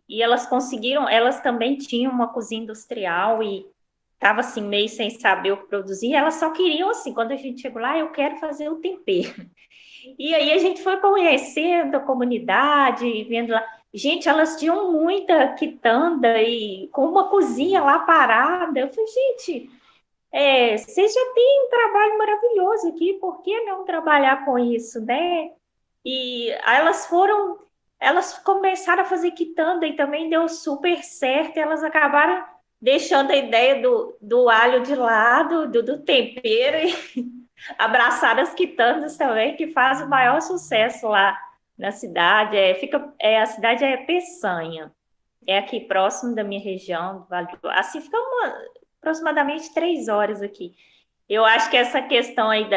e elas conseguiram, elas também tinham uma cozinha industrial e estava assim, meio sem saber o que produzir, elas só queriam assim, quando a gente chegou lá, eu quero fazer o tempero. E aí a gente foi conhecendo a comunidade, vendo lá. Gente, elas tinham muita quitanda e com uma cozinha lá parada. Eu falei, gente, vocês já têm um trabalho maravilhoso aqui, por que não trabalhar com isso, né? E aí elas começaram a fazer quitanda e também deu super certo, e elas acabaram deixando a ideia do alho de lado, do tempero, e abraçaram as quitandas também, que faz o maior sucesso lá na cidade. A cidade é Peçanha, é aqui próximo da minha região, do Vale do... Assim fica aproximadamente 3 horas aqui. Eu acho que essa questão aí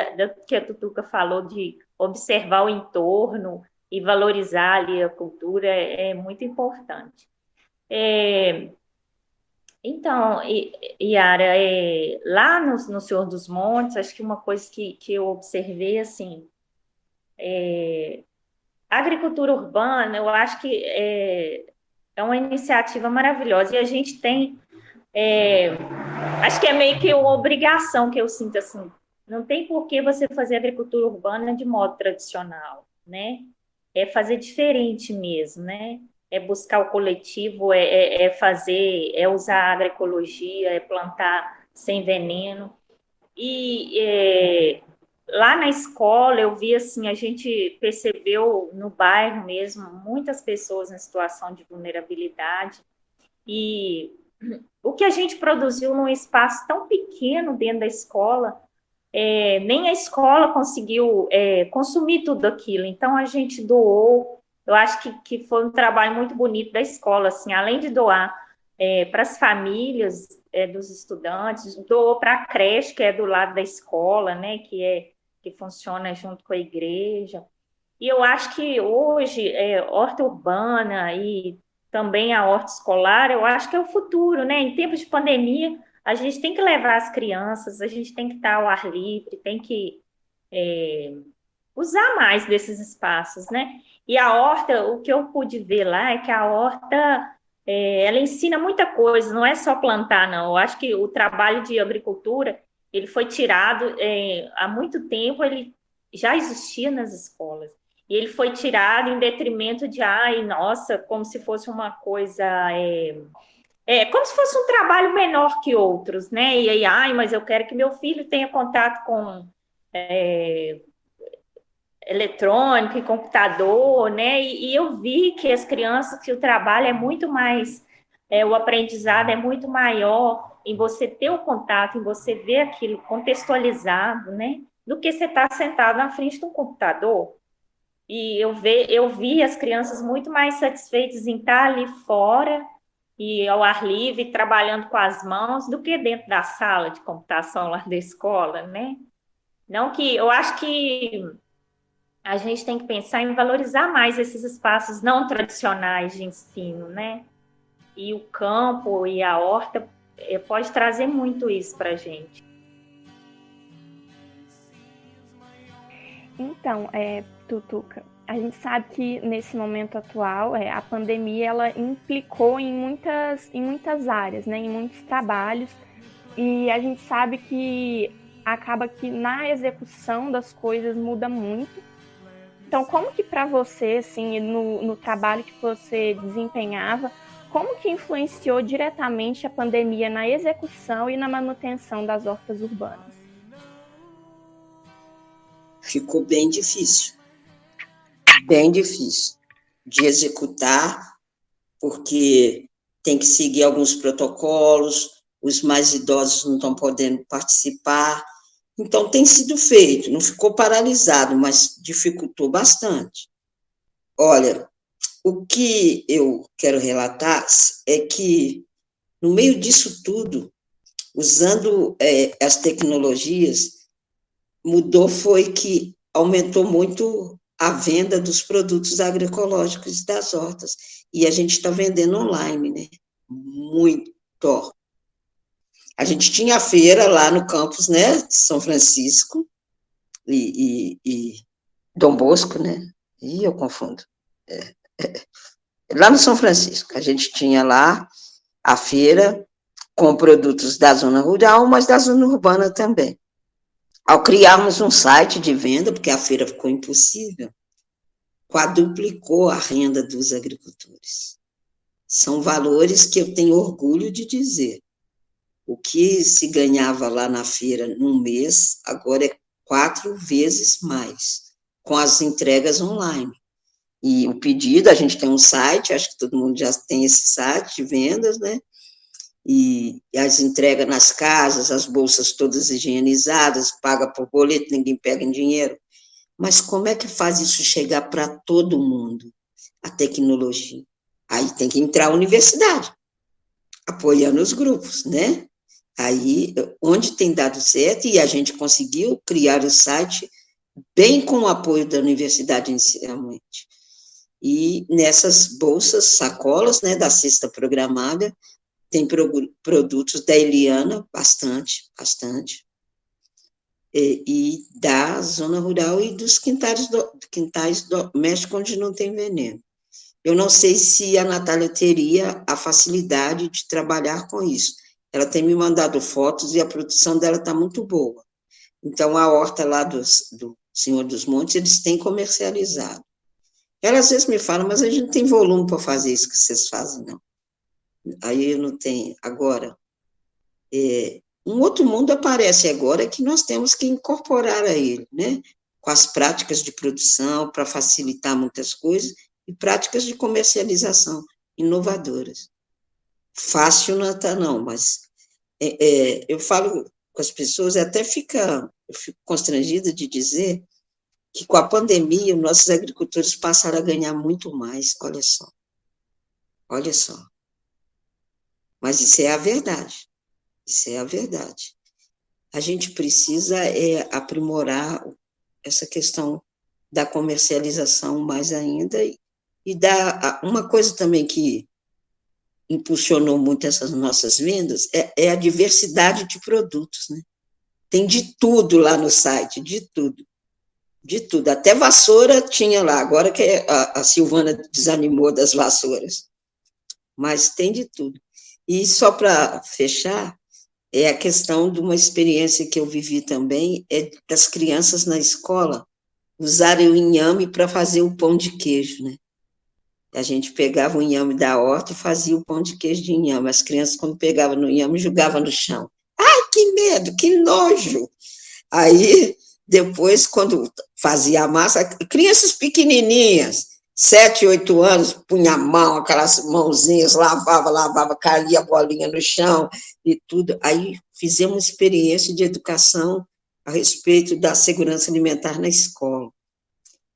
que a Tutuca falou de observar o entorno e valorizar ali a cultura é muito importante. Então, Yara, lá no Senhor dos Montes, acho que uma coisa que eu observei, assim, a agricultura urbana, eu acho que é uma iniciativa maravilhosa, e a gente tem, acho que é meio que uma obrigação que eu sinto, assim, não tem por que você fazer agricultura urbana de modo tradicional, né? É fazer diferente mesmo, né? É buscar o coletivo, usar a agroecologia, é plantar sem veneno. E lá na escola eu vi assim, a gente percebeu no bairro mesmo muitas pessoas em situação de vulnerabilidade, e o que a gente produziu num espaço tão pequeno dentro da escola, nem a escola conseguiu consumir tudo aquilo, então a gente doou. Eu acho que foi um trabalho muito bonito da escola, assim, além de doar para as famílias dos estudantes, doou para a creche, que é do lado da escola, né, que funciona junto com a igreja. E eu acho que hoje, horta urbana e também a horta escolar, eu acho que é o futuro, né? Em tempos de pandemia, a gente tem que levar as crianças, a gente tem que estar ao ar livre, tem que usar mais desses espaços, né? E a horta, o que eu pude ver lá é que a horta, ela ensina muita coisa, não é só plantar, não. Eu acho que o trabalho de agricultura, ele foi tirado, há muito tempo, ele já existia nas escolas. E ele foi tirado em detrimento de, ai, nossa, como se fosse uma coisa, como se fosse um trabalho menor que outros, né? E aí, ai, mas eu quero que meu filho tenha contato com eletrônico e computador, né? E eu vi que as crianças, que o trabalho é muito mais, o aprendizado é muito maior em você ter o contato, em você ver aquilo contextualizado, né? Do que você estar sentado na frente de um computador. E eu vi as crianças muito mais satisfeitas em estar ali fora e ao ar livre, trabalhando com as mãos, do que dentro da sala de computação lá da escola, né? Não que eu acho que a gente tem que pensar em valorizar mais esses espaços não tradicionais de ensino, né? E o campo e a horta pode trazer muito isso para a gente. Então, Tutuca, a gente sabe que nesse momento atual, a pandemia ela implicou em muitas áreas, né? Em muitos trabalhos, e a gente sabe que acaba que na execução das coisas muda muito. Então, como que para você, assim, no trabalho que você desempenhava, como que influenciou diretamente a pandemia na execução e na manutenção das hortas urbanas? Ficou bem difícil de executar, porque tem que seguir alguns protocolos, os mais idosos não estão podendo participar. Então, tem sido feito, não ficou paralisado, mas dificultou bastante. Olha, o que eu quero relatar é que, no meio disso tudo, usando as tecnologias, mudou foi que aumentou muito a venda dos produtos agroecológicos das hortas. E a gente está vendendo online, né? Muito. A gente tinha a feira lá no campus, né, de São Francisco e Dom Bosco, né? Ih, eu confundo. Lá no São Francisco, a gente tinha lá a feira com produtos da zona rural, mas da zona urbana também. Ao criarmos um site de venda, porque a feira ficou impossível, quadruplicou a renda dos agricultores. São valores que eu tenho orgulho de dizer. O que se ganhava lá na feira num mês, agora é 4 vezes mais, com as entregas online. E o pedido, a gente tem um site, acho que todo mundo já tem esse site de vendas, né? E as entregas nas casas, as bolsas todas higienizadas, paga por boleto, ninguém pega em dinheiro. Mas como é que faz isso chegar para todo mundo, a tecnologia? Aí tem que entrar a universidade, apoiando os grupos, né? Aí, onde tem dado certo, e a gente conseguiu criar o site bem com o apoio da universidade inicialmente. E nessas bolsas, sacolas, né, da cesta programada, tem produtos da Eliana, bastante, e da zona rural e dos quintais domésticos onde não tem veneno. Eu não sei se a Natália teria a facilidade de trabalhar com isso. Ela tem me mandado fotos e a produção dela está muito boa. Então, a horta lá do Senhor dos Montes, eles têm comercializado. Ela às vezes me fala, mas a gente não tem volume para fazer isso que vocês fazem, não. Aí eu não tenho. Agora, um outro mundo aparece agora que nós temos que incorporar a ele, né? Com as práticas de produção, para facilitar muitas coisas, e práticas de comercialização inovadoras. Fácil não está, não, mas eu falo com as pessoas, eu fico constrangida de dizer que com a pandemia, os nossos agricultores passaram a ganhar muito mais, olha só. Mas isso é a verdade, A gente precisa aprimorar essa questão da comercialização mais ainda, e uma coisa também que impulsionou muito essas nossas vendas é a diversidade de produtos, né? Tem de tudo lá no site, de tudo. De tudo. Até vassoura tinha lá, agora que a Silvana desanimou das vassouras. Mas tem de tudo. E só para fechar, é a questão de uma experiência que eu vivi também, é das crianças na escola usarem o inhame para fazer o pão de queijo, né? A gente pegava o inhame da horta e fazia o pão de queijo de inhame. As crianças, quando pegavam no inhame, jogavam no chão. Ai, que medo, que nojo! Aí, depois, quando fazia a massa, crianças pequenininhas, 7, 8 anos, punha a mão, aquelas mãozinhas, lavava, caía a bolinha no chão e tudo. Aí fizemos uma experiência de educação a respeito da segurança alimentar na escola.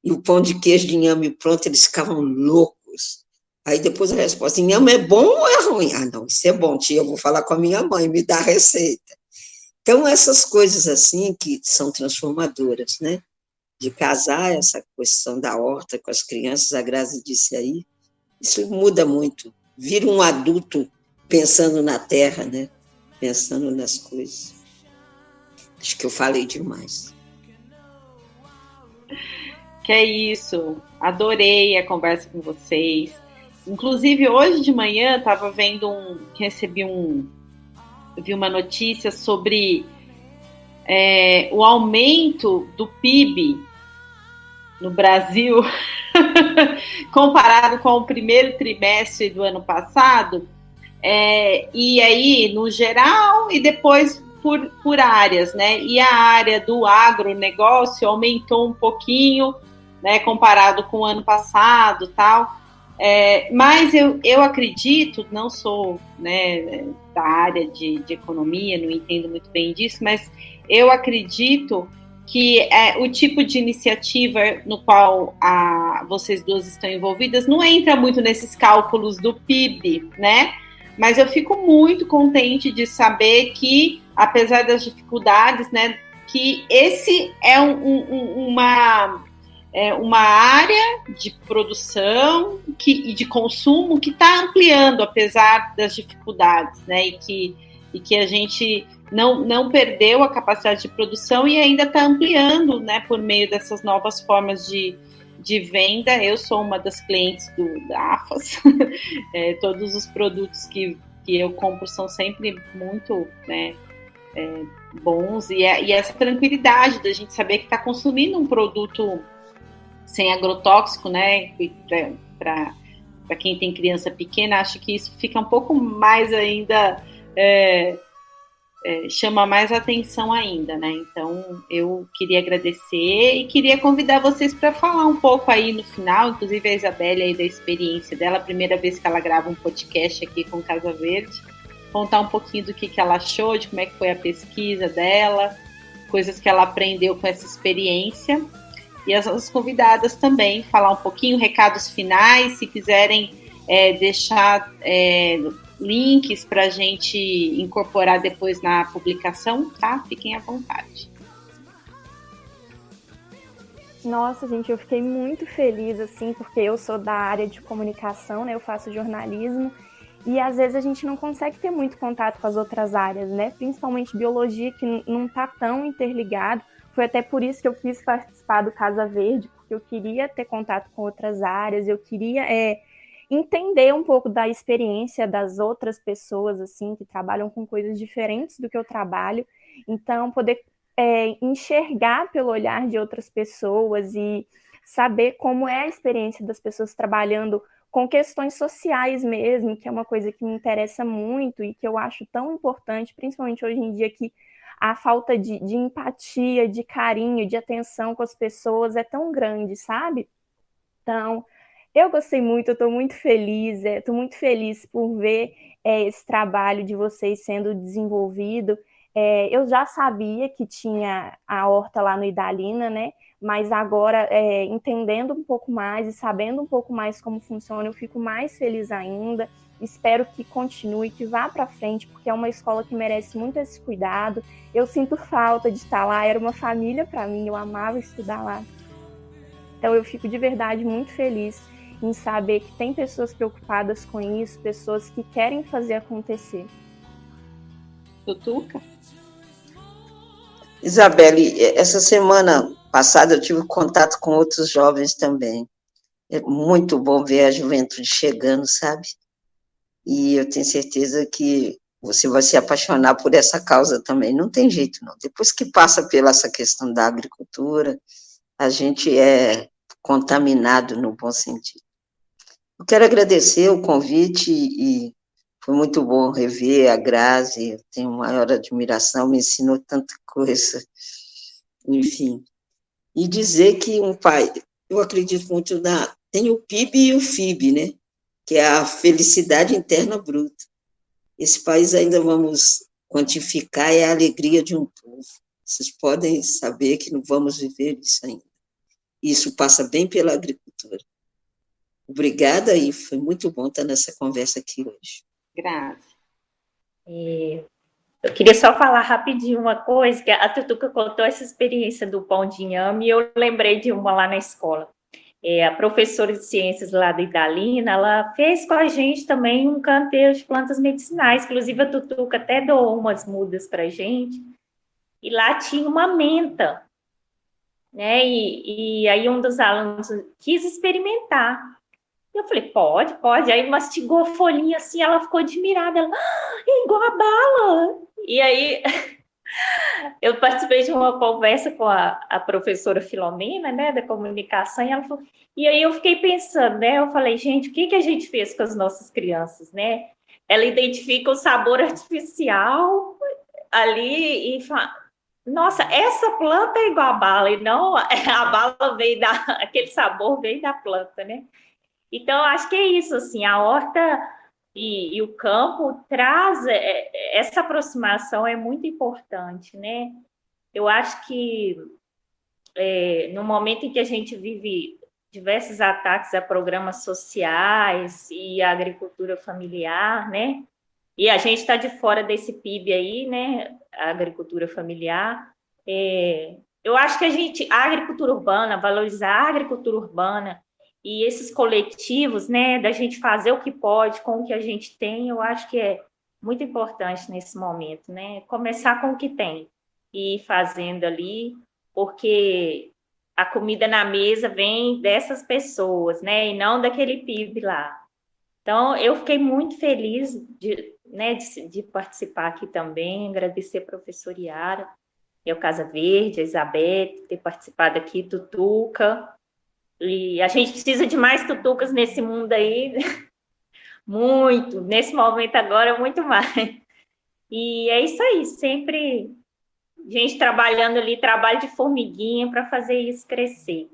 E o pão de queijo de inhame pronto, eles ficavam loucos. Aí depois a resposta, inhame é bom ou é ruim? Ah, não, isso é bom, tia, eu vou falar com a minha mãe, me dá a receita. Então, essas coisas assim que são transformadoras, né? De casar essa questão da horta com as crianças, a Grazi disse aí, isso muda muito. Vira um adulto pensando na terra, né? Pensando nas coisas. Acho que eu falei demais. Que é isso, adorei a conversa com vocês. Inclusive, hoje de manhã, estava vendo vi uma notícia sobre o aumento do PIB no Brasil comparado com o primeiro trimestre do ano passado, e aí, no geral, e depois por áreas, né? E a área do agronegócio aumentou um pouquinho, né, comparado com o ano passado, tal. Mas eu acredito, não sou, né, da área de economia, não entendo muito bem disso, mas eu acredito que o tipo de iniciativa no qual vocês duas estão envolvidas não entra muito nesses cálculos do PIB, né? Mas eu fico muito contente de saber que, apesar das dificuldades, né, que esse é uma área de produção e de consumo que está ampliando, apesar das dificuldades, né? E que a gente não perdeu a capacidade de produção e ainda está ampliando, né? Por meio dessas novas formas de venda. Eu sou uma das clientes da AFAS. Todos os produtos que eu compro são sempre muito, né, bons. E essa tranquilidade da gente saber que está consumindo um produto sem agrotóxico, né, para quem tem criança pequena, acho que isso fica um pouco mais ainda, chama mais atenção ainda, né? Então, eu queria agradecer e queria convidar vocês para falar um pouco aí no final, inclusive a Isabelle aí da experiência dela, a primeira vez que ela grava um podcast aqui com Casa Verde, contar um pouquinho do que ela achou, de como é que foi a pesquisa dela, coisas que ela aprendeu com essa experiência. E as nossas convidadas também, falar um pouquinho, recados finais, se quiserem deixar links para a gente incorporar depois na publicação, tá? Fiquem à vontade. Nossa, gente, eu fiquei muito feliz, assim, porque eu sou da área de comunicação, né? Eu faço jornalismo, e às vezes a gente não consegue ter muito contato com as outras áreas, né? Principalmente biologia, que não está tão interligado. Foi até por isso que eu quis participar do Casa Verde, porque eu queria ter contato com outras áreas, eu queria entender um pouco da experiência das outras pessoas, assim, que trabalham com coisas diferentes do que eu trabalho. Então, poder enxergar pelo olhar de outras pessoas e saber como é a experiência das pessoas trabalhando com questões sociais mesmo, que é uma coisa que me interessa muito e que eu acho tão importante, principalmente hoje em dia que a falta de empatia, de carinho, de atenção com as pessoas é tão grande, sabe? Então, eu gostei muito, eu estou muito feliz por ver esse trabalho de vocês sendo desenvolvido. Eu já sabia que tinha a horta lá no Idalina, né? Mas agora, entendendo um pouco mais e sabendo um pouco mais como funciona, eu fico mais feliz ainda. Espero que continue, que vá para frente, porque é uma escola que merece muito esse cuidado. Eu sinto falta de estar lá, era uma família para mim, eu amava estudar lá. Então eu fico de verdade muito feliz. em saber que tem pessoas preocupadas com isso, pessoas que querem fazer acontecer. Tutuca? Isabelle, essa semana passada eu tive contato com outros jovens também. É muito bom ver a juventude chegando, sabe? E eu tenho certeza que você vai se apaixonar por essa causa também. Não tem jeito, não. Depois que passa pela essa questão da agricultura, a gente é contaminado no bom sentido. Eu quero agradecer o convite e foi muito bom rever a Grazi, eu tenho maior admiração, me ensinou tanta coisa, enfim. E dizer que um pai, eu acredito muito tem o PIB e o FIB, né? Que é a felicidade interna bruta. Esse país ainda vamos quantificar, é a alegria de um povo. Vocês podem saber que não vamos viver isso ainda. Isso passa bem pela agricultura. Obrigada, e foi muito bom estar nessa conversa aqui hoje. Grazi. Eu queria só falar rapidinho uma coisa, que a Tutuca contou essa experiência do pão de inhame, e eu lembrei de uma lá na escola. A professora de ciências lá da Idalina, ela fez com a gente também um canteiro de plantas medicinais, inclusive a Tutuca até doou umas mudas para a gente, e lá tinha uma menta, né, e aí um dos alunos quis experimentar. Eu falei, pode. Aí mastigou a folhinha assim, ela ficou admirada. Ela, é igual a bala. E aí, eu participei de uma conversa com a professora Filomena, né, da comunicação, e ela falou, e aí eu fiquei pensando, né, eu falei, gente, o que a gente fez com as nossas crianças, né? Ela identifica o sabor artificial ali e fala, nossa, essa planta é igual a bala, e não a bala veio aquele sabor veio da planta, né? Então, acho que é isso, assim, a horta e o campo traz essa aproximação, é muito importante, né? Eu acho que no momento em que a gente vive diversos ataques a programas sociais e a agricultura familiar, né? E a gente está de fora desse PIB aí, né? A agricultura familiar. Eu acho que a agricultura urbana, valorizar a agricultura urbana, e esses coletivos, né, da gente fazer o que pode com o que a gente tem, eu acho que é muito importante nesse momento, né? Começar com o que tem e ir fazendo ali, porque a comida na mesa vem dessas pessoas, né, e não daquele PIB lá. Então, eu fiquei muito feliz de participar aqui também, agradecer a professora Yara, e ao Casa Verde, a Isabelle, ter participado aqui, Tutuca. E a gente precisa de mais tutucas nesse mundo aí, muito, nesse momento agora, muito mais. E é isso aí, sempre gente trabalhando ali, trabalho de formiguinha para fazer isso crescer.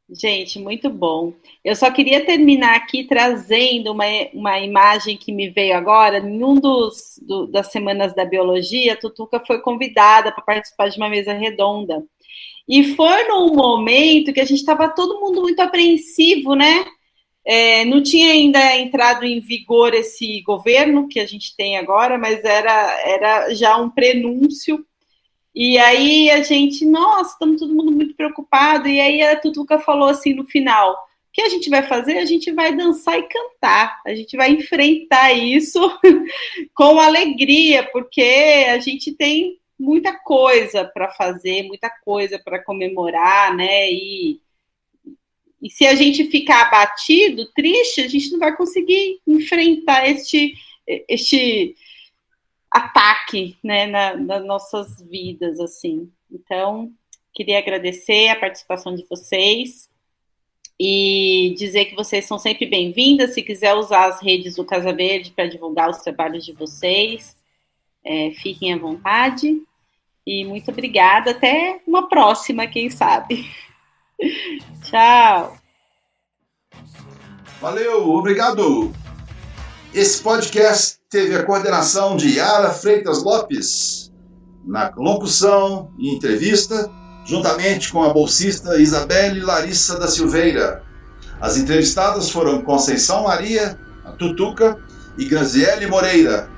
Gente, muito bom. Eu só queria terminar aqui trazendo uma imagem que me veio agora. Em das semanas da biologia, a Tutuca foi convidada para participar de uma mesa redonda. E foi num momento que a gente estava todo mundo muito apreensivo, né? Não tinha ainda entrado em vigor esse governo que a gente tem agora, mas era já um prenúncio. E aí a gente, nossa, estamos todo mundo muito preocupado. E aí a Tutuca falou assim no final, o que a gente vai fazer? A gente vai dançar e cantar. A gente vai enfrentar isso com alegria, porque a gente tem muita coisa para fazer, muita coisa para comemorar, né? E se a gente ficar abatido, triste, a gente não vai conseguir enfrentar este ataque, né, nas nossas vidas, assim. Então, queria agradecer a participação de vocês e dizer que vocês são sempre bem-vindas. Se quiser usar as redes do Casa Verde para divulgar os trabalhos de vocês, fiquem à vontade. E muito obrigada. Até uma próxima, quem sabe. Tchau. Valeu, obrigado. Esse podcast teve a coordenação de Yara Freitas Lopes, na locução e entrevista, juntamente com a bolsista Isabelle Larissa da Silveira. As entrevistadas foram Conceição Maria, a Tutuca, e Graziele Moreira.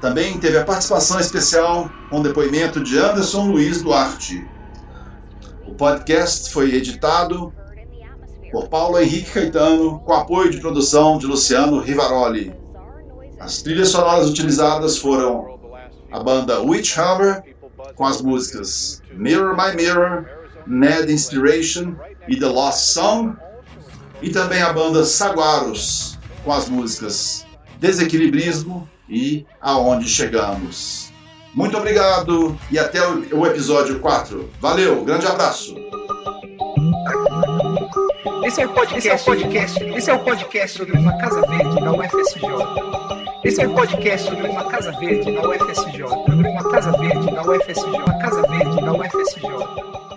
Também teve a participação especial com o depoimento de Anderson Luiz Duarte. O podcast foi editado por Paulo Henrique Caetano, com apoio de produção de Luciano Rivaroli. As trilhas sonoras utilizadas foram a banda Witchhammer, com as músicas Mirror My Mirror, Ned Inspiration e The Lost Song, e também a banda Saguaros, com as músicas Desequilibrismo e Aonde Chegamos. Muito obrigado e até o episódio 4. Valeu, grande abraço. Esse é o podcast sobre uma Casa Verde na UFSJ. Esse é o podcast sobre uma Casa Verde na UFSJ. Sobre uma Casa Verde na UFSJ. Uma Casa Verde na UFSJ.